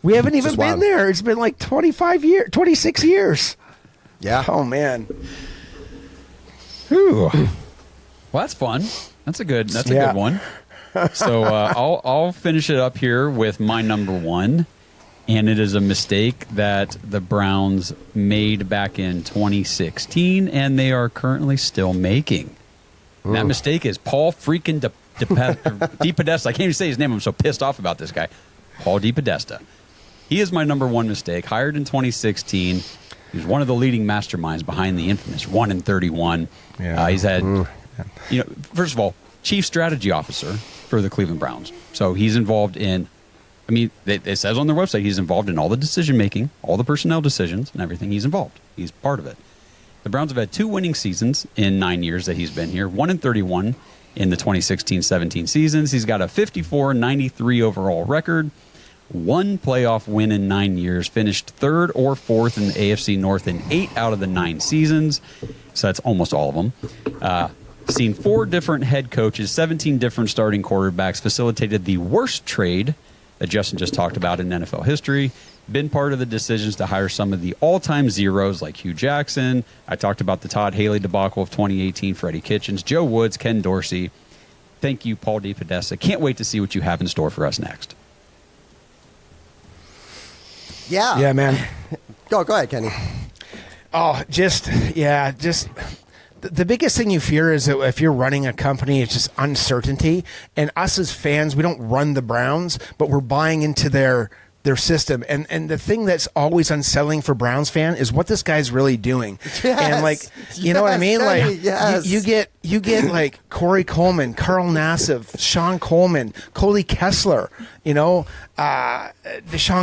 We haven't even been there. It's been like 26 years.
Yeah.
Oh man.
Whew. Well, that's fun. That's a good one. So I'll finish it up here with my number one. And it is a mistake that the Browns made back in 2016, and they are currently still making. That mistake is Paul freaking DePodesta. I can't even say his name. I'm so pissed off about this guy. Paul DePodesta. He is my number one mistake. Hired in 2016. He's one of the leading masterminds behind the infamous 1-31. Yeah. He's had, first of all, chief strategy officer for the Cleveland Browns. So he's involved in, it says on their website he's involved in all the decision-making, all the personnel decisions and everything. He's involved. He's part of it. The Browns have had 2 winning seasons in 9 years that he's been here, 1-31 in the 2016-17 seasons. He's got a 54-93 overall record, 1 playoff win in 9 years, finished 3rd or 4th in the AFC North in 8 out of the 9 seasons. So that's almost all of them. Seen 4 different head coaches, 17 different starting quarterbacks, facilitated the worst trade that Justin just talked about in NFL history, been part of the decisions to hire some of the all-time zeros like Hugh Jackson. I talked about the Todd Haley debacle of 2018, Freddie Kitchens, Joe Woods, Ken Dorsey. Thank you, Paul DePodesta. Can't wait to see what you have in store for us next.
Yeah,
man.
Go ahead, Kenny.
Oh, just the biggest thing you fear is that if you're running a company, it's just uncertainty. And us as fans, we don't run the Browns, but we're buying into their system. And the thing that's always unsettling for Browns fan is what this guy's really doing.
Yes.
And like, you know what I mean? Like
yes.
you get like Corey Coleman, Carl Nassif, Sean Coleman, Cody Kessler, Deshaun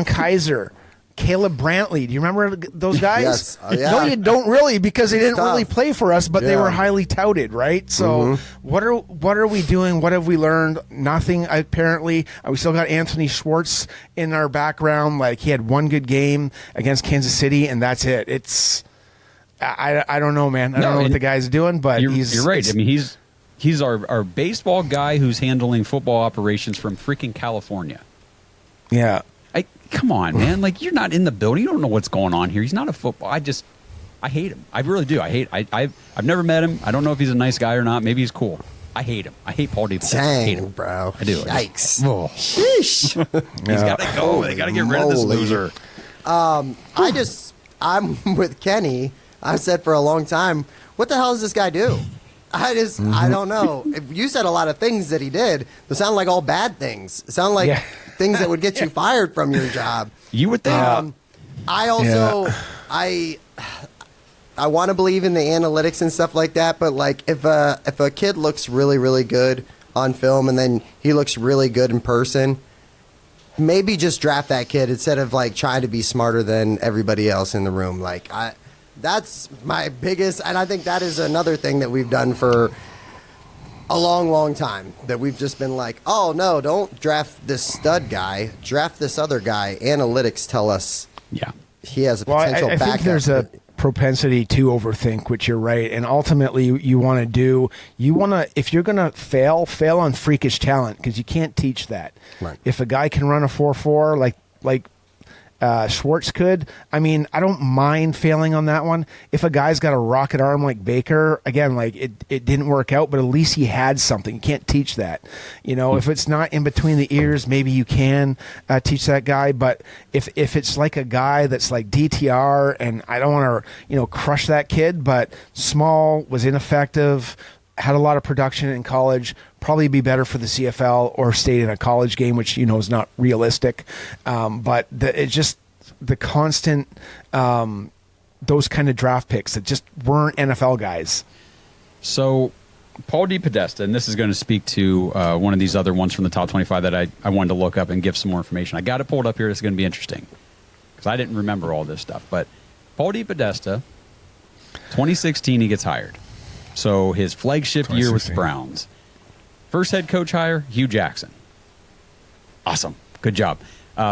Kaiser, Caleb Brantley. Do you remember those guys?
Yes. Yeah.
No, you don't really, because they didn't really play for us, but they were highly touted, right? So what are we doing? What have we learned? Nothing, apparently. We still got Anthony Schwartz in our background. Like, he had one good game against Kansas City, and that's it. It's I don't know, man. I don't know what the guy's doing, but
you're right. I mean, he's our baseball guy who's handling football operations from freaking California.
Yeah.
Come on, man. Like, you're not in the building. You don't know what's going on here. He's not a football. I hate him. I really do. I've never met him. I don't know if he's a nice guy or not. Maybe he's cool. I hate him. I hate Paul DePodesta.
Dang,
I hate him,
bro.
I do.
Yikes.
Sheesh. He's got to go. They got to get rid of this loser.
I'm with Kenny. I've said for a long time, what the hell does this guy do? I don't know. You said a lot of things that he did that sound like all bad things. It sound like things that would get you fired from your job.
You would think.
I also, I want to believe in the analytics and stuff like that, but like if a kid looks really, really good on film and then he looks really good in person, maybe just draft that kid instead of like trying to be smarter than everybody else in the room. Like, that's my biggest, and I think that is another thing that we've done for a long, long time, that we've just been like, oh, no, don't draft this stud guy. Draft this other guy. Analytics tell us he has a potential backup.
I think there's a propensity to overthink, which you're right. And ultimately, you want to if you're going to fail on freakish talent, because you can't teach that.
Right.
If a guy can run a 4.4 like Schwartz could, I mean, I don't mind failing on that one. If a guy's got a rocket arm like Baker, again, like it didn't work out, but at least he had something. You can't teach that. If it's not in between the ears, maybe you can teach that guy. But if it's like a guy that's like DTR, and I don't want to, crush that kid, but small, was ineffective, had a lot of production in college, probably be better for the CFL or stayed in a college game, which is not realistic. But it's just the constant those kind of draft picks that just weren't NFL guys.
So Paul DePodesta, and this is going to speak to one of these other ones from the top 25 that I wanted to look up and give some more information. I got it pulled up here. It's going to be interesting because I didn't remember all this stuff. But Paul DePodesta, 2016, he gets hired. So his flagship year with the Browns. First head coach hire, Hugh Jackson. Awesome. Good job.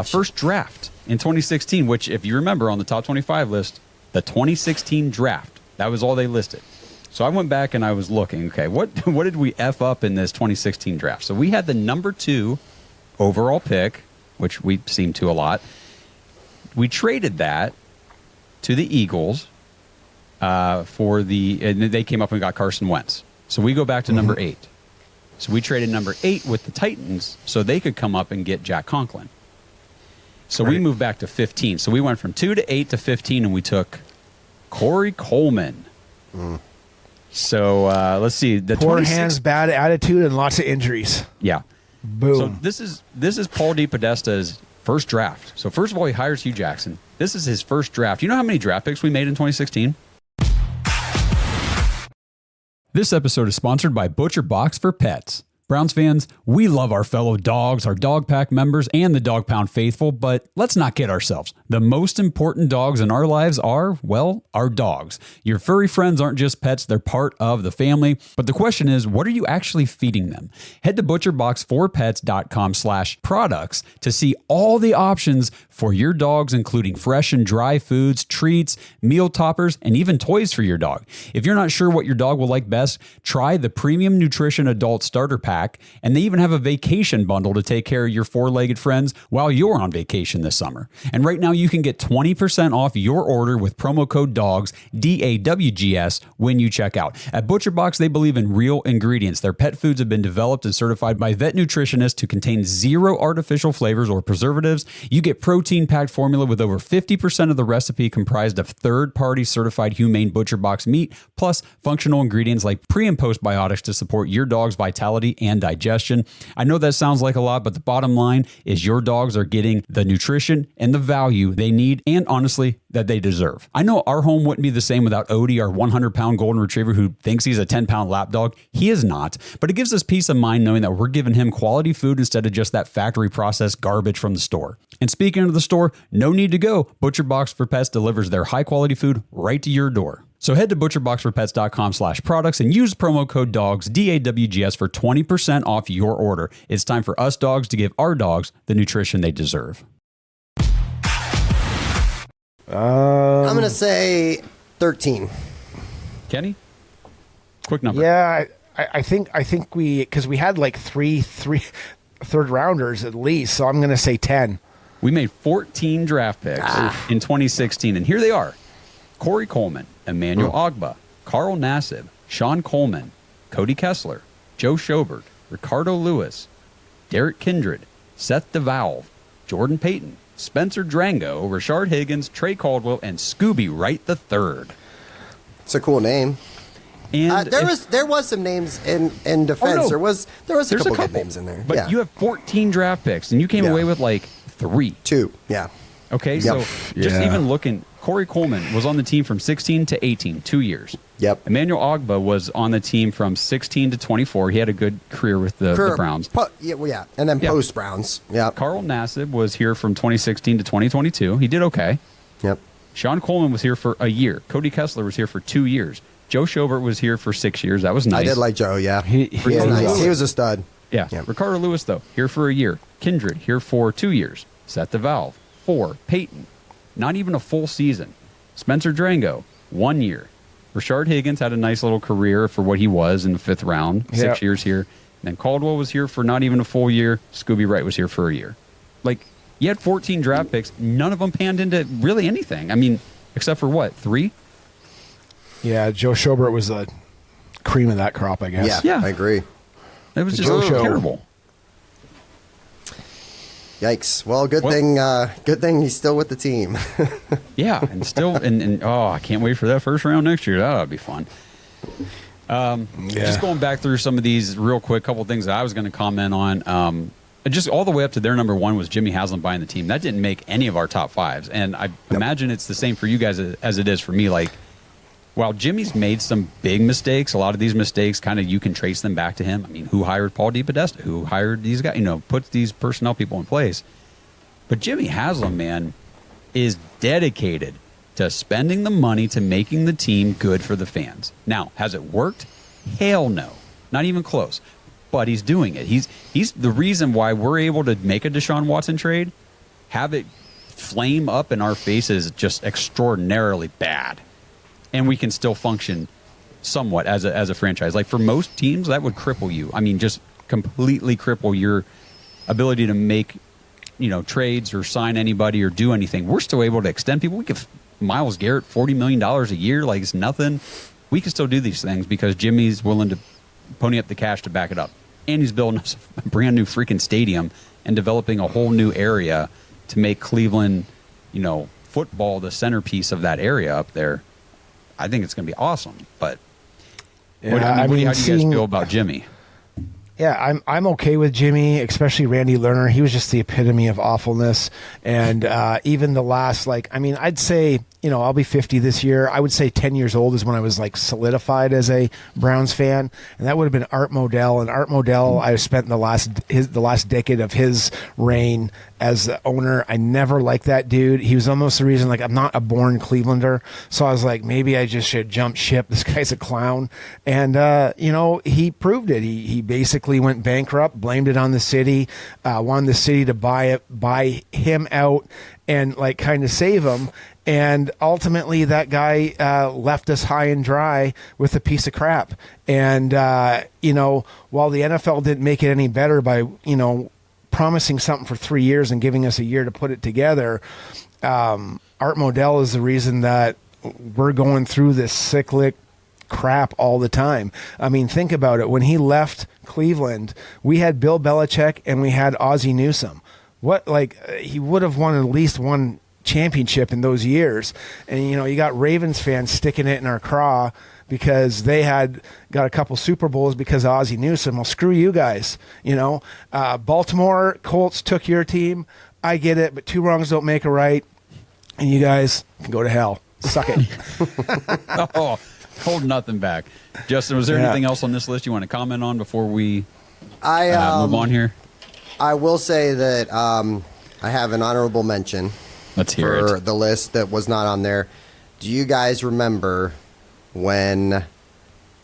First draft in 2016, which, if you remember on the top 25 list, the 2016 draft, that was all they listed. So I went back and I was looking, okay, what did we F up in this 2016 draft? So we had the number 2 overall pick, which we seem to a lot. We traded that to the Eagles. And they came up and got Carson Wentz. So we go back to number 8. So we traded number 8 with the Titans so they could come up and get Jack Conklin. So we moved back to 15. So we went from 2 to 8 to 15, and we took Corey Coleman. So let's see. The
poor hands, bad attitude, and lots of injuries.
Yeah.
Boom.
So this is Paul DePodesta's first draft. So first of all, he hires Hugh Jackson. This is his first draft. You know how many draft picks we made in 2016? This episode is sponsored by Butcher Box for Pets. Browns fans, we love our fellow dogs, our Dog Pack members, and the Dog Pound faithful, but let's not kid ourselves. The most important dogs in our lives are, well, our dogs. Your furry friends aren't just pets, they're part of the family. But the question is, what are you actually feeding them? Head to butcherbox4pets.com/products to see all the options for your dogs, including fresh and dry foods, treats, meal toppers, and even toys for your dog. If you're not sure what your dog will like best, try the Premium Nutrition Adult Starter Pack pack, and they even have a vacation bundle to take care of your four-legged friends while you're on vacation this summer. And right now you can get 20% off your order with promo code DAWGS, DAWGS, when you check out. At ButcherBox, they believe in real ingredients. Their pet foods have been developed and certified by vet nutritionists to contain zero artificial flavors or preservatives. You get protein-packed formula with over 50% of the recipe comprised of third-party certified humane ButcherBox meat, plus functional ingredients like pre- and postbiotics to support your dog's vitality and digestion. I know that sounds like a lot, but the bottom line is your dogs are getting the nutrition and the value they need, and honestly, that they deserve. I know our home wouldn't be the same without Odie, our 100-pound golden retriever who thinks he's a 10-pound lap dog. He is not, but it gives us peace of mind knowing that we're giving him quality food instead of just that factory processed garbage from the store. And speaking of the store, no need to go. ButcherBox for Pets delivers their high-quality food right to your door. So head to butcherboxforpets.com/products and use promo code DAWGS, DAWGS, for 20% off your order. It's time for us dogs to give our dogs the nutrition they deserve.
I'm going to say 13.
Kenny? Quick number.
Yeah, I think because we had like three third rounders at least, so I'm going to say 10.
We made 14 draft picks in 2016, and here they are. Corey Coleman, Emmanuel Ogbah, Carl Nassib, Sean Coleman, Cody Kessler, Joe Schobert, Ricardo Lewis, Derek Kindred, Seth DeValve, Jordan Payton, Spencer Drango, Rashard Higgins, Trey Caldwell, and Scooby Wright III.
It's a cool name.
And
there was some names in defense.
Oh, no.
There was a couple good names in there.
But you have 14 draft picks, and you came away with like 3.
2, yeah.
Okay, so just even looking, Corey Coleman was on the team from 16 to 18, 2 years.
Yep.
Emmanuel Ogbah was on the team from 16 to 24. He had a good career with the Browns.
And then post-Browns. Yeah.
Carl Nassib was here from 2016 to 2022. He did okay.
Yep.
Sean Coleman was here for a year. Cody Kessler was here for 2 years. Joe Schobert was here for 6 years. That was nice.
I did like Joe, yeah.
He
was nice. He was a stud.
Yeah.
Yep.
Ricardo Lewis, though, here for a year. Kindred, here for 2 years. Seth DeValve, 4. Peyton, not even a full season. Spencer Drango, 1 year. Rashard Higgins had a nice little career for what he was in the 5th round, 6 years here. And then Caldwell was here for not even a full year. Scooby Wright was here for a year. Like, you had 14 draft picks. None of them panned into really anything. I mean, except for what, 3?
Yeah, Joe Schobert was the cream of that crop, I guess.
Yeah.
I agree.
It was just terrible.
Yikes. Well, good thing he's still with the team.
Yeah, and still, and I can't wait for that first round next year. That ought to be fun. Just going back through some of these real quick, couple things that I was going to comment on. Just all the way up to their number 1 was Jimmy Haslam buying the team. That didn't make any of our top 5s, and I imagine it's the same for you guys as it is for me. Like, while Jimmy's made some big mistakes, a lot of these mistakes kind of you can trace them back to him. I mean, who hired Paul DePodesta? Who hired these guys? Put these personnel people in place. But Jimmy Haslam, man, is dedicated to spending the money to making the team good for the fans. Now, has it worked? Hell no. Not even close. But he's doing it. He's the reason why we're able to make a Deshaun Watson trade, have it flame up in our faces just extraordinarily bad. And we can still function somewhat as a franchise. Like, for most teams, that would cripple you. I mean, just completely cripple your ability to make, trades or sign anybody or do anything. We're still able to extend people. We give Myles Garrett $40 million a year like it's nothing. We can still do these things because Jimmy's willing to pony up the cash to back it up. And he's building us a brand new freaking stadium and developing a whole new area to make Cleveland, football the centerpiece of that area up there. I think it's going to be awesome. But how do you guys feel about Jimmy?
Yeah, I'm okay with Jimmy, especially Randy Lerner. He was just the epitome of awfulness. And even the last, I'd say, I'll be 50 this year. I would say 10 years old is when I was solidified as a Browns fan. And that would have been Art Modell. And Art Modell, I spent the last decade of his reign as the owner. I never liked that dude. He was almost the reason, I'm not a born Clevelander. So I was like, maybe I just should jump ship. This guy's a clown. And, he proved it. He basically went bankrupt, blamed it on the city, wanted the city to buy him out and kind of save him. And ultimately, that guy left us high and dry with a piece of crap. And, while the NFL didn't make it any better by, promising something for 3 years and giving us a year to put it together, Art Modell is the reason that we're going through this cyclic crap all the time. I mean, think about it. When he left Cleveland, we had Bill Belichick and we had Ozzie Newsome. He would have won at least one championship in those years. And, you got Ravens fans sticking it in our craw because they had got a couple Super Bowls because of Ozzie Newsome. Well, screw you guys. Baltimore Colts took your team. I get it, but 2 wrongs don't make a right. And you guys can go to hell. Suck it.
Oh, hold nothing back. Justin, was there anything else on this list you want to comment on before we move on here?
I will say that I have an honorable mention.
Let's hear
for
it.
the list that was not on there. Do you guys remember when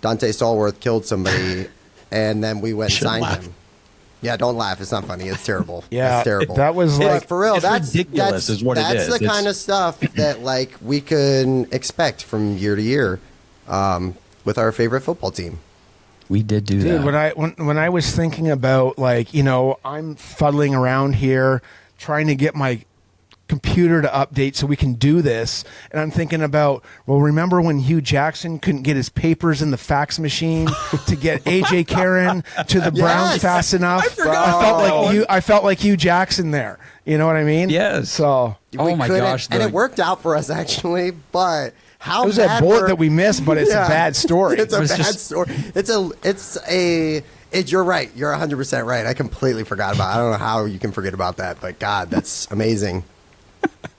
Dante Stallworth killed somebody and then we went and signed him? Yeah, don't laugh. It's not funny. It's terrible.
Yeah,
it's terrible.
That was
for real.
That's ridiculous. Is what it is.
That's the kind of stuff that we could expect from year to year with our favorite football team.
We did do that.
When I was thinking about I'm fuddling around here trying to get my computer to update so we can do this, and I'm thinking about, remember when Hugh Jackson couldn't get his papers in the fax machine to get AJ Karen to the Browns fast enough? I felt like Hugh Jackson there. You know what I mean?
Yes.
So
oh my gosh,
and it worked out for us actually, but how
it was that bullet that we missed, but it's a bad story.
It's a bad story. You're right. You're 100% right. I completely forgot about it. I don't know how you can forget about that, but God, that's amazing.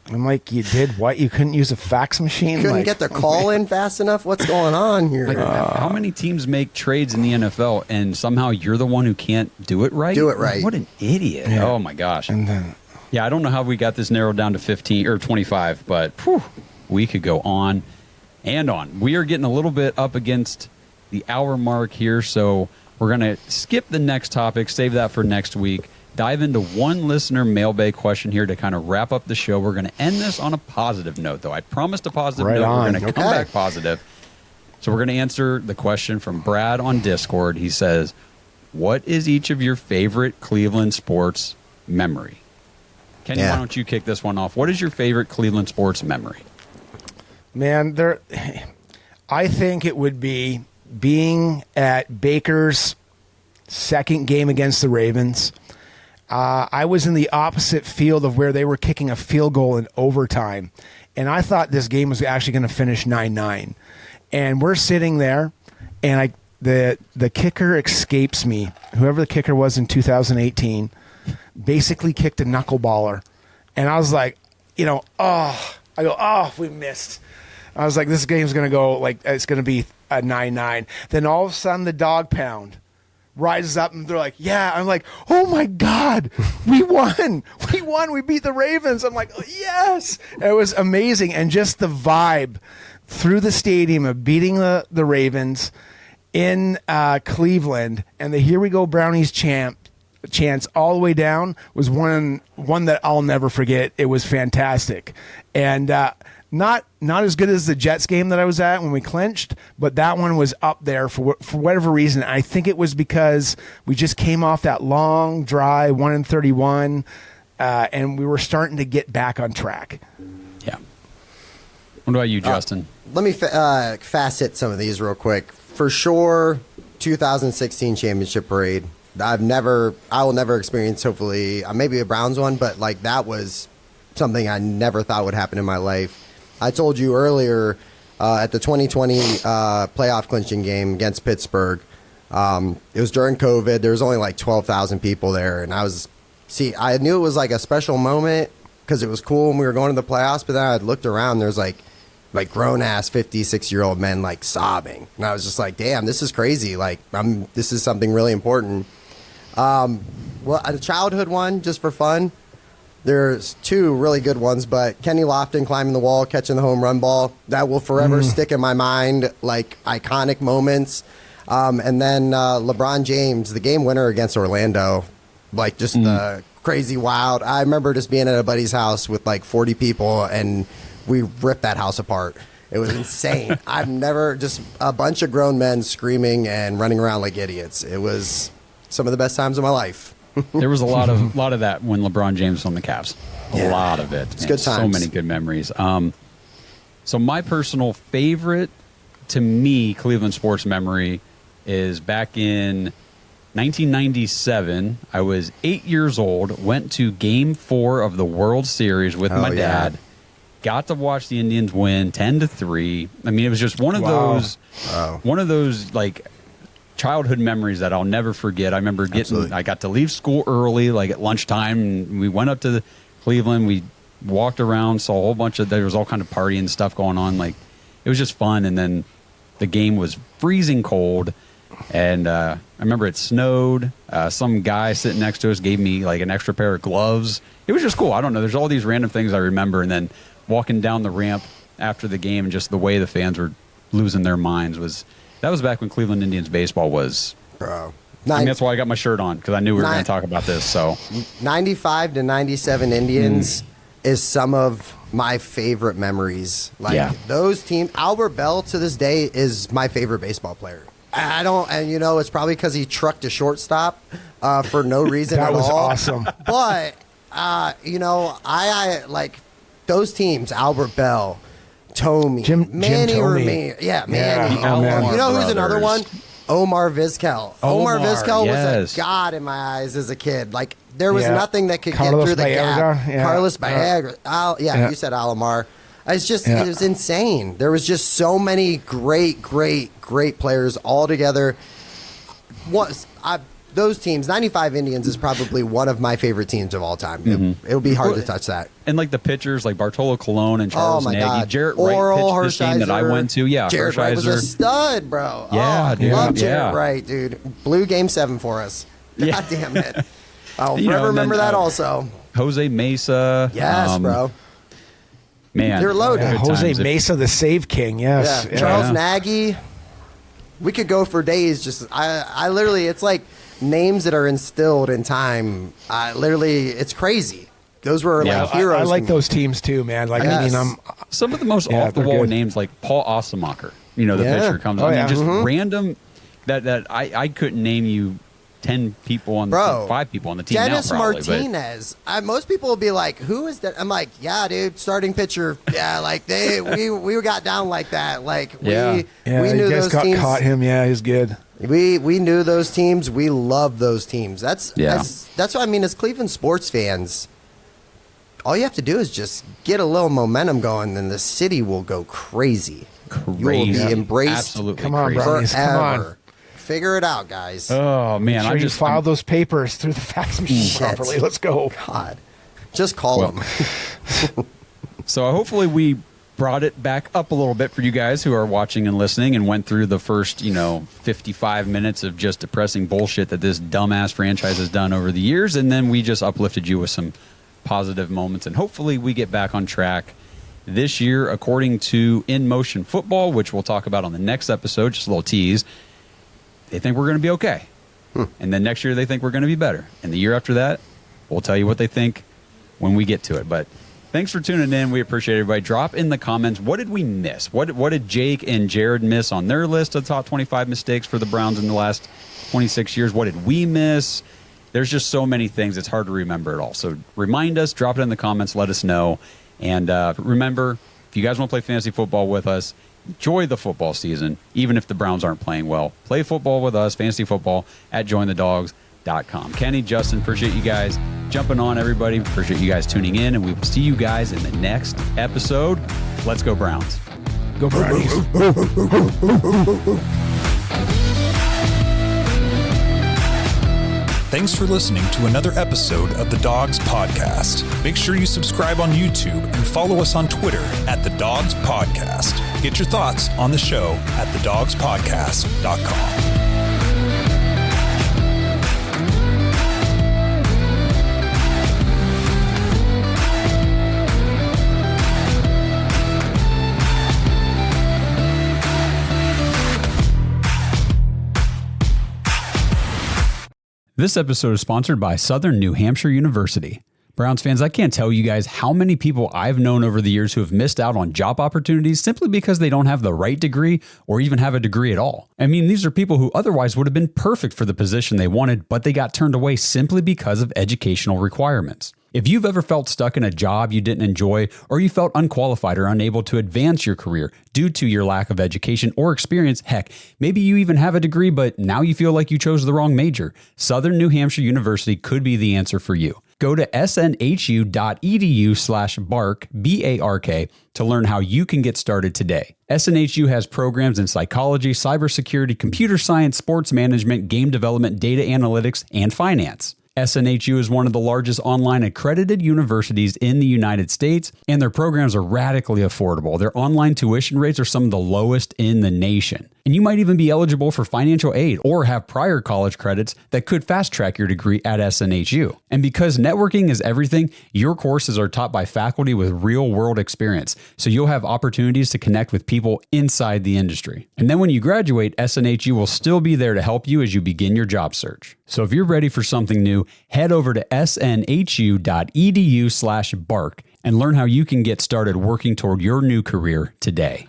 I'm like, you did what? You couldn't use a fax machine?
Couldn't get their call in fast enough? What's going on here?
How many teams make trades in the NFL and somehow you're the one who can't do it right?
Do it right.
What an idiot. Yeah. Oh, my gosh.
And then,
I don't know how we got this narrowed down to 15 or 25, but we could go on and on. We are getting a little bit up against the hour mark here, so we're going to skip the next topic, save that for next week. Dive into one listener mailbag question here to kind of wrap up the show. We're going to end this on a positive note, though. I promised a positive note. We're going to come back positive. So we're going to answer the question from Brad on Discord. He says, what is each of your favorite Cleveland sports memory? Kenny, why don't you kick this one off? What is your favorite Cleveland sports memory?
Man, I think it would be being at Baker's second game against the Ravens. I was in the opposite field of where they were kicking a field goal in overtime, and I thought this game was actually going to finish 9-9. And we're sitting there, and the kicker escapes me. Whoever the kicker was in 2018 basically kicked a knuckleballer. And I was like, we missed. I was like, this game's going to go, it's going to be a 9-9. Then all of a sudden, the dog pound rises up, and they're like, yeah. I'm like, oh, my God, we won. We won. We beat the Ravens. I'm like, oh, yes. And it was amazing. And just the vibe through the stadium of beating the Ravens in Cleveland, and the Here We Go Brownies chants all the way down was one that I'll never forget. It was fantastic. And not as good as the Jets game that I was at when we clinched, but that one was up there for whatever reason. I think it was because we just came off that long, dry 1-31, and we were starting to get back on track.
Yeah. What about you, Justin?
Let me facet some of these real quick. For sure, 2016 championship parade. I will never experience, hopefully, maybe a Browns one, but that was something I never thought would happen in my life. I told you earlier at the 2020 playoff clinching game against Pittsburgh, it was during COVID. There was only 12,000 people there, and I knew it was a special moment because it was cool when we were going to the playoffs, but then I looked around, there's grown-ass 56-year-old men sobbing, and I was just like, damn, this is crazy. This is something really important. A childhood one, just for fun. There's two really good ones, but Kenny Lofton climbing the wall, catching the home run ball, that will forever stick in my mind, iconic moments. And then LeBron James, the game winner against Orlando, the crazy wild. I remember just being at a buddy's house with 40 people, and we ripped that house apart. It was insane. I've never, just a bunch of grown men screaming and running around like idiots. It was some of the best times of my life.
There was a lot of that when LeBron James was on the Cavs. A lot of it.
It's good times.
So many good memories. So my personal favorite, to me, Cleveland sports memory is back in 1997. I was 8 years old, went to Game 4 of the World Series with my dad. Got to watch the Indians win 10-3. I mean, it was just one of those like childhood memories that I'll never forget. I remember I got to leave school early, like at lunchtime, and we went up to Cleveland. We walked around, saw a whole bunch of, there was all kind of partying stuff going on. Like, it was just fun. And then the game was freezing cold. And I remember it snowed. Some guy sitting next to us gave me like an extra pair of gloves. It was just cool. I don't know. There's all these random things I remember. And then walking down the ramp after the game and just the way the fans were losing their minds that was back when Cleveland Indians baseball was.
Bro.
I mean, that's why I got my shirt on, because I knew we were going to talk about this. So
95 to 97 Indians is some of my favorite memories. Like those teams, Albert Bell to this day is my favorite baseball player. And it's probably because he trucked a shortstop for no reason at all.
That was awesome.
But, I like those teams, Albert Bell, Tomey, Manny Ramirez. Yeah, Manny. You know who's another one? Omar Vizquel. Omar Vizquel was a god in my eyes as a kid. Like, there was nothing that could get through the gap. Carlos Baerga. You said Alomar. It's just, it was insane. There was just so many great players all together. Those teams, 95 Indians is probably one of my favorite teams of all time. It would be hard to touch that.
And like the pitchers, like Bartolo Colon and Charles Nagy. Jarrett Wright pitched this game that I went to. Yeah,
Jared Wright was a stud, bro.
Yeah, dude.
Love Jared Wright, dude. Blew Game 7 for us. God damn it. I'll forever remember that also.
Jose Mesa.
Yes, bro.
Man.
They're loaded.
Jose Mesa, the save king. Yes.
Yeah. Charles Nagy. We could go for days. Just I literally, it's like names that are instilled in time. Literally, it's crazy. Those were like heroes.
I like those teams too, man. Like, I mean,
some of the most off the wall names, like Paul Ostemacher. The pitcher comes. Just random. That I couldn't name you 10 people on the team, 5 people on the team.
Dennis
now, probably,
Martinez. Most people will be like, "Who is that?" I'm like, "Yeah, dude, starting pitcher." Yeah, like we got down like that. Like we knew those teams.
Caught him. Yeah, he's good.
We knew those teams. We love those teams. That's what I mean. As Cleveland sports fans, all you have to do is just get a little momentum going, and the city will go crazy. You will be embraced.
Absolutely,
come on, Brownies. Come on.
Figure it out, guys.
Oh man,
I just filed those papers through the fax machine properly. Let's go.
God, just call them.
So hopefully we brought it back up a little bit for you guys who are watching and listening, and went through the first 55 minutes of just depressing bullshit that this dumbass franchise has done over the years, and then we just uplifted you with some positive moments, and hopefully we get back on track this year. According to In Motion Football, which we'll talk about on the next episode, just a little tease, they think we're going to be okay. And then next year they think we're going to be better. And the year after that, we'll tell you what they think when we get to it. But thanks for tuning in. We appreciate everybody. Drop in the comments, what did we miss? What did Jake and Jared miss on their list of top 25 mistakes for the Browns in the last 26 years? What did we miss? There's just so many things, it's hard to remember it all. So remind us, drop it in the comments, let us know. And remember, if you guys want to play fantasy football with us, enjoy the football season, even if the Browns aren't playing well. Play football with us, fantasy football, at jointhedogs.com. Kenny, Justin, appreciate you guys jumping on, everybody. Appreciate you guys tuning in, and we will see you guys in the next episode. Let's go Browns.
Go Brownies.
Thanks for listening to another episode of the Dawgs Podcast. Make sure you subscribe on YouTube and follow us on Twitter at the Dawgs Podcast. Get your thoughts on the show at thedogspodcast.com.
This episode is sponsored by Southern New Hampshire University. Browns fans, I can't tell you guys how many people I've known over the years who have missed out on job opportunities simply because they don't have the right degree or even have a degree at all. I mean, these are people who otherwise would have been perfect for the position they wanted, but they got turned away simply because of educational requirements. If you've ever felt stuck in a job you didn't enjoy, or you felt unqualified or unable to advance your career due to your lack of education or experience, heck, maybe you even have a degree, but now you feel like you chose the wrong major, Southern New Hampshire University could be the answer for you. Go to snhu.edu/bark, B-A-R-K, to learn how you can get started today. SNHU has programs in psychology, cybersecurity, computer science, sports management, game development, data analytics, and finance. SNHU is one of the largest online accredited universities in the United States, and their programs are radically affordable. Their online tuition rates are some of the lowest in the nation. And you might even be eligible for financial aid or have prior college credits that could fast track your degree at SNHU. And because networking is everything, your courses are taught by faculty with real world experience, so you'll have opportunities to connect with people inside the industry. And then when you graduate, SNHU will still be there to help you as you begin your job search. So if you're ready for something new, head over to snhu.edu/bark and learn how you can get started working toward your new career today.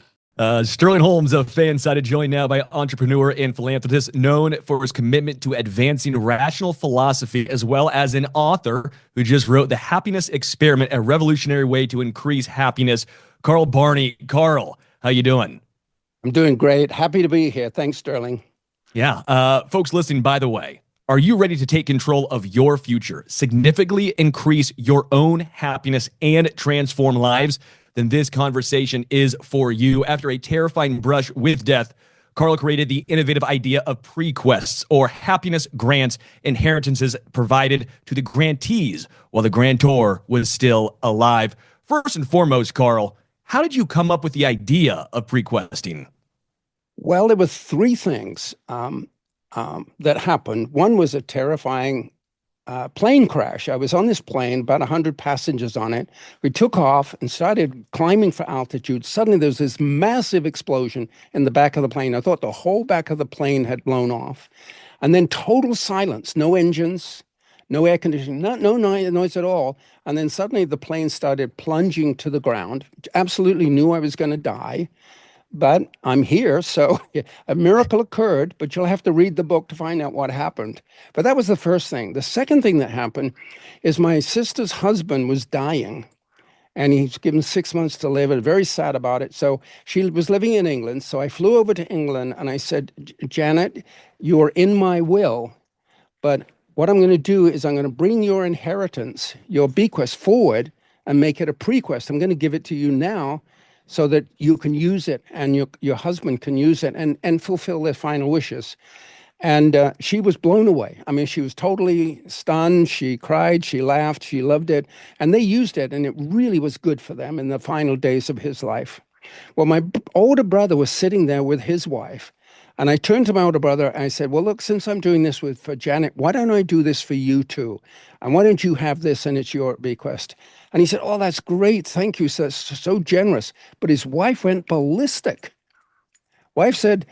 Sterling Holmes of Fansided, joined now by entrepreneur and philanthropist known for his commitment to advancing rational philosophy, as well as an author who just wrote The Happiness Experiment, a revolutionary way to increase happiness. Carl Barney. Carl, how you doing?
I'm doing great. Happy to be here. Thanks, Sterling.
Yeah. Folks listening, by the way, are you ready to take control of your future, significantly increase your own happiness, and transform lives? Then this conversation is for you. After a terrifying brush with death, Carl created the innovative idea of prequests, or happiness grants, inheritances provided to the grantees while the grantor was still alive. First and foremost, Carl, how did you come up with the idea of prequesting?
Well, there were three things that happened. One was a terrifying plane crash. I was on this plane, about 100 passengers on it. We took off and started climbing for altitude. Suddenly there was this massive explosion in the back of the plane. I thought the whole back of the plane had blown off. And then total silence, no engines, no air conditioning, no noise at all. And then suddenly the plane started plunging to the ground. Absolutely knew I was going to die. But I'm here, so a miracle occurred, but you'll have to read the book to find out what happened. But that was the first thing. The second thing that happened is my sister's husband was dying, and he's given 6 months to live, and very sad about it. So she was living in England, so I flew over to England, and I said, Janet, you are in my will, but what I'm going to do is I'm going to bring your inheritance, your bequest, forward and make it a prequest. I'm going to give it to you now, so that you can use it and your husband can use it and fulfill their final wishes. And she was blown away. I mean, she was totally stunned. She cried, she laughed, she loved it. And they used it, and it really was good for them in the final days of his life. Well, my older brother was sitting there with his wife. And I turned to my older brother and I said, well, look, since I'm doing this for Janet, why don't I do this for you too? And why don't you have this and it's your bequest? And he said, oh, that's great. Thank you. So generous. But his wife went ballistic. Wife said,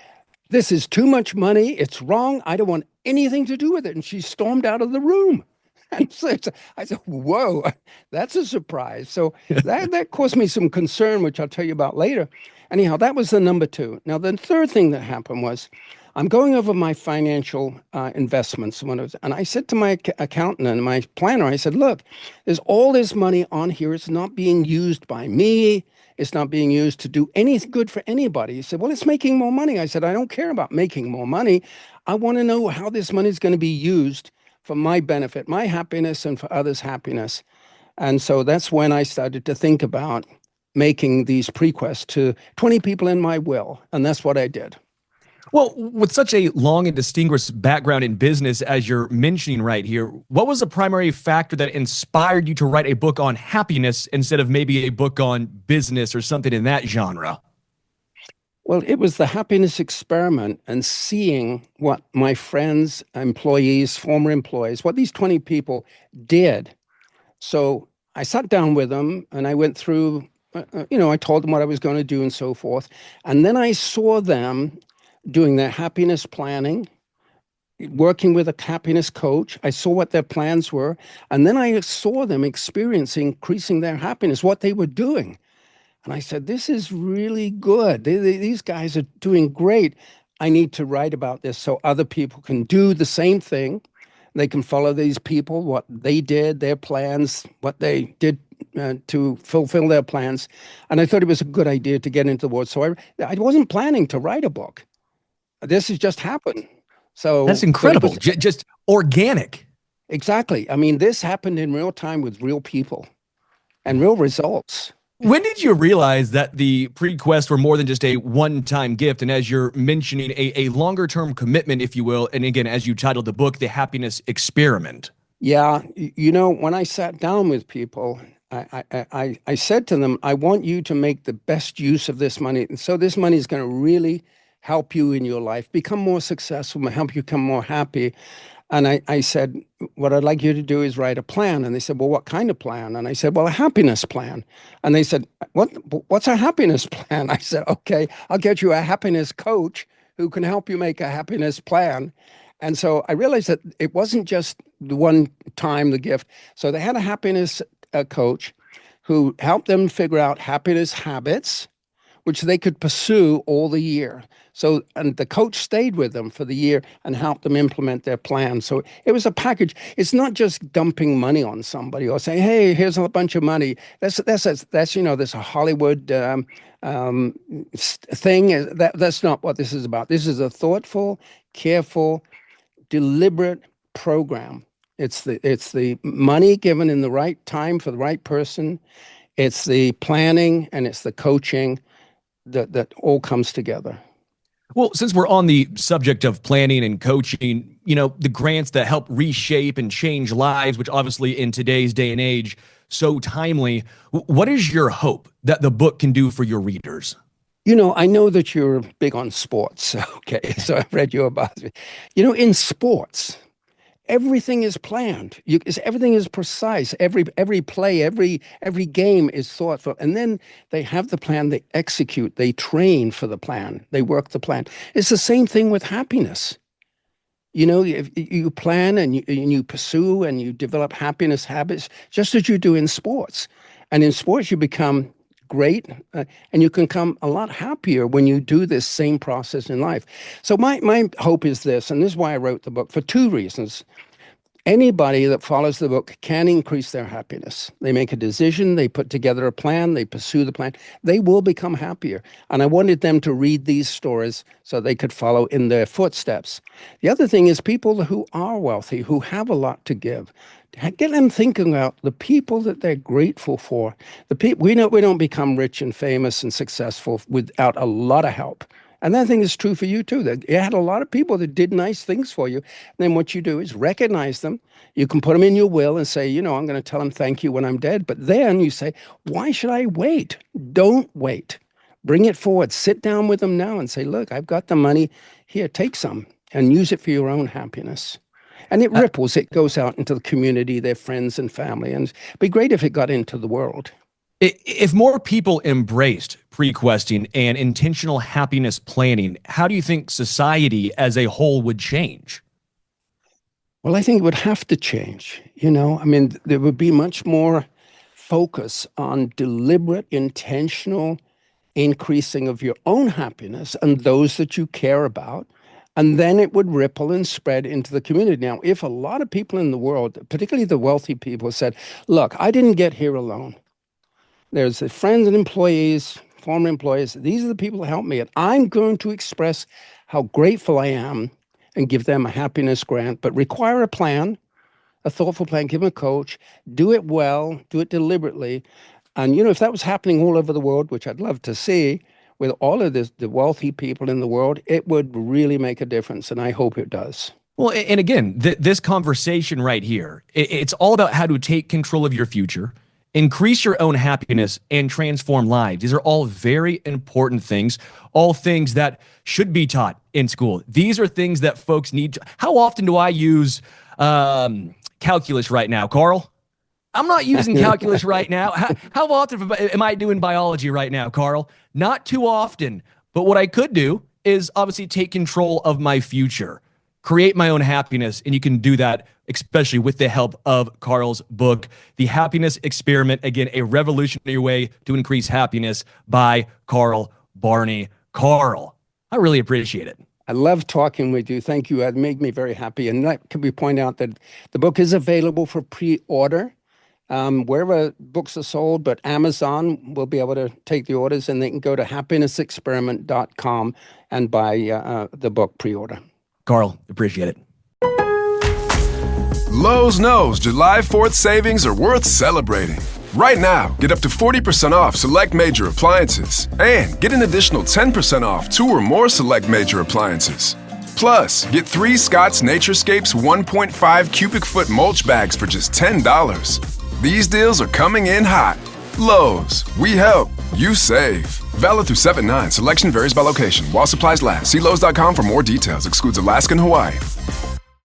this is too much money. It's wrong. I don't want anything to do with it. And she stormed out of the room. And so I said, whoa, that's a surprise. So that caused me some concern, which I'll tell you about later. Anyhow, that was the number two. Now, the third thing that happened was I'm going over my financial investments. And I said to my accountant and my planner, I said, look, there's all this money on here. It's not being used by me. It's not being used to do any good for anybody. He said, well, it's making more money. I said, I don't care about making more money. I want to know how this money is going to be used for my benefit, my happiness, and for others' happiness. And so that's when I started to think about making these prequests to 20 people in my will. And that's what I did.
Well, with such a long and distinguished background in business, as you're mentioning right here, what was the primary factor that inspired you to write a book on happiness instead of maybe a book on business or something in that genre?
Well, it was the happiness experiment and seeing what my friends, employees, former employees, what these 20 people did. So I sat down with them and I went through, I told them what I was going to do and so forth. And then I saw them doing their happiness planning, working with a happiness coach. I saw what their plans were, and then I saw them increasing their happiness, what they were doing. And I said, this is really good. These guys are doing great. I need to write about this so other people can do the same thing. They can follow these people, what they did, their plans, what they did to fulfill their plans. And I thought it was a good idea to get into the world. So I wasn't planning to write a book. This has just happened. So
that's incredible. Just organic.
Exactly. I mean, this happened in real time with real people and real results.
When did you realize that the pre-quests were more than just a one-time gift? And as you're mentioning, a longer-term commitment, if you will, and again, as you titled the book, The Happiness Experiment.
Yeah. When I sat down with people, I said to them, I want you to make the best use of this money. And so this money is going to really help you in your life, become more successful, help you become more happy. And I said, what I'd like you to do is write a plan. And they said, well, what kind of plan? And I said, well, a happiness plan. And they said, what's a happiness plan? I said, okay, I'll get you a happiness coach who can help you make a happiness plan. And so I realized that it wasn't just the one time, the gift. So they had a happiness coach who helped them figure out happiness habits, which they could pursue all the year. So, and the coach stayed with them for the year and helped them implement their plan. So it was a package. It's not just dumping money on somebody or saying, hey, here's a bunch of money. That's there's a Hollywood thing. That's not what this is about. This is a thoughtful, careful, deliberate program. It's the money given in the right time for the right person. It's the planning and it's the coaching that all comes together.
Well, since we're on the subject of planning and coaching, the grants that help reshape and change lives, which obviously in today's day and age, so timely, what is your hope that the book can do for your readers?
I know that you're big on sports. Okay, so I've read your about it. In sports, everything is planned. Everything is precise. Every play, every game is thoughtful. And then they have the plan, they execute, they train for the plan, they work the plan. It's the same thing with happiness. If you plan and you pursue and you develop happiness habits, just as you do in sports. And in sports, you become great, and you can become a lot happier when you do this same process in life. So my hope is this, and this is why I wrote the book, for two reasons. Anybody that follows the book can increase their happiness. They make a decision, they put together a plan, they pursue the plan, they will become happier. And I wanted them to read these stories so they could follow in their footsteps. The other thing is people who are wealthy, who have a lot to give, get them thinking about the people that they're grateful for. The people we don't become rich and famous and successful without a lot of help. And that thing is true for you too. That you had a lot of people that did nice things for you. And then what you do is recognize them. You can put them in your will and say, I'm going to tell them thank you when I'm dead. But then you say, why should I wait? Don't wait. Bring it forward. Sit down with them now and say, look, I've got the money. Here, take some and use it for your own happiness. And it ripples. It goes out into the community, their friends and family. And it'd be great if it got into the world.
If more people embraced pre-questing and intentional happiness planning, how do you think society as a whole would change?
Well, I think it would have to change. There would be much more focus on deliberate, intentional increasing of your own happiness and those that you care about. And then it would ripple and spread into the community. Now, if a lot of people in the world, particularly the wealthy people, said, look, I didn't get here alone. There's the friends and employees, former employees. These are the people who helped me. And I'm going to express how grateful I am and give them a happiness grant, but require a plan, a thoughtful plan, give them a coach, do it well, do it deliberately. And, if that was happening all over the world, which I'd love to see, with all of the wealthy people in the world, it would really make a difference. And I hope it does.
Well, and again, this conversation right here, it's all about how to take control of your future, increase your own happiness, and transform lives. These are all very important things, all things that should be taught in school. These are things that folks need to. How often do I use calculus right now, Carl? I'm not using calculus right now. How often am I doing biology right now, Carl? Not too often. But what I could do is obviously take control of my future. create my own happiness. And you can do that, especially with the help of Carl's book, The Happiness Experiment. Again, a revolutionary way to increase happiness by Carl Barney. Carl, I really appreciate it.
I love talking with you. Thank you. It made me very happy. And can we point out that the book is available for pre-order wherever books are sold, but Amazon will be able to take the orders, and they can go to happinessexperiment.com and buy the book pre-order.
Carl, appreciate it.
Lowe's knows July 4th savings are worth celebrating. Right now, get up to 40% off select major appliances and get an additional 10% off 2 or more select major appliances. Plus, get 3 Scott's Naturescapes 1.5 cubic foot mulch bags for just $10. These deals are coming in hot. Lowe's, we help, you save. Valid through 7/9. Selection varies by location. While supplies last. See Lowe's.com for more details. Excludes Alaska and Hawaii.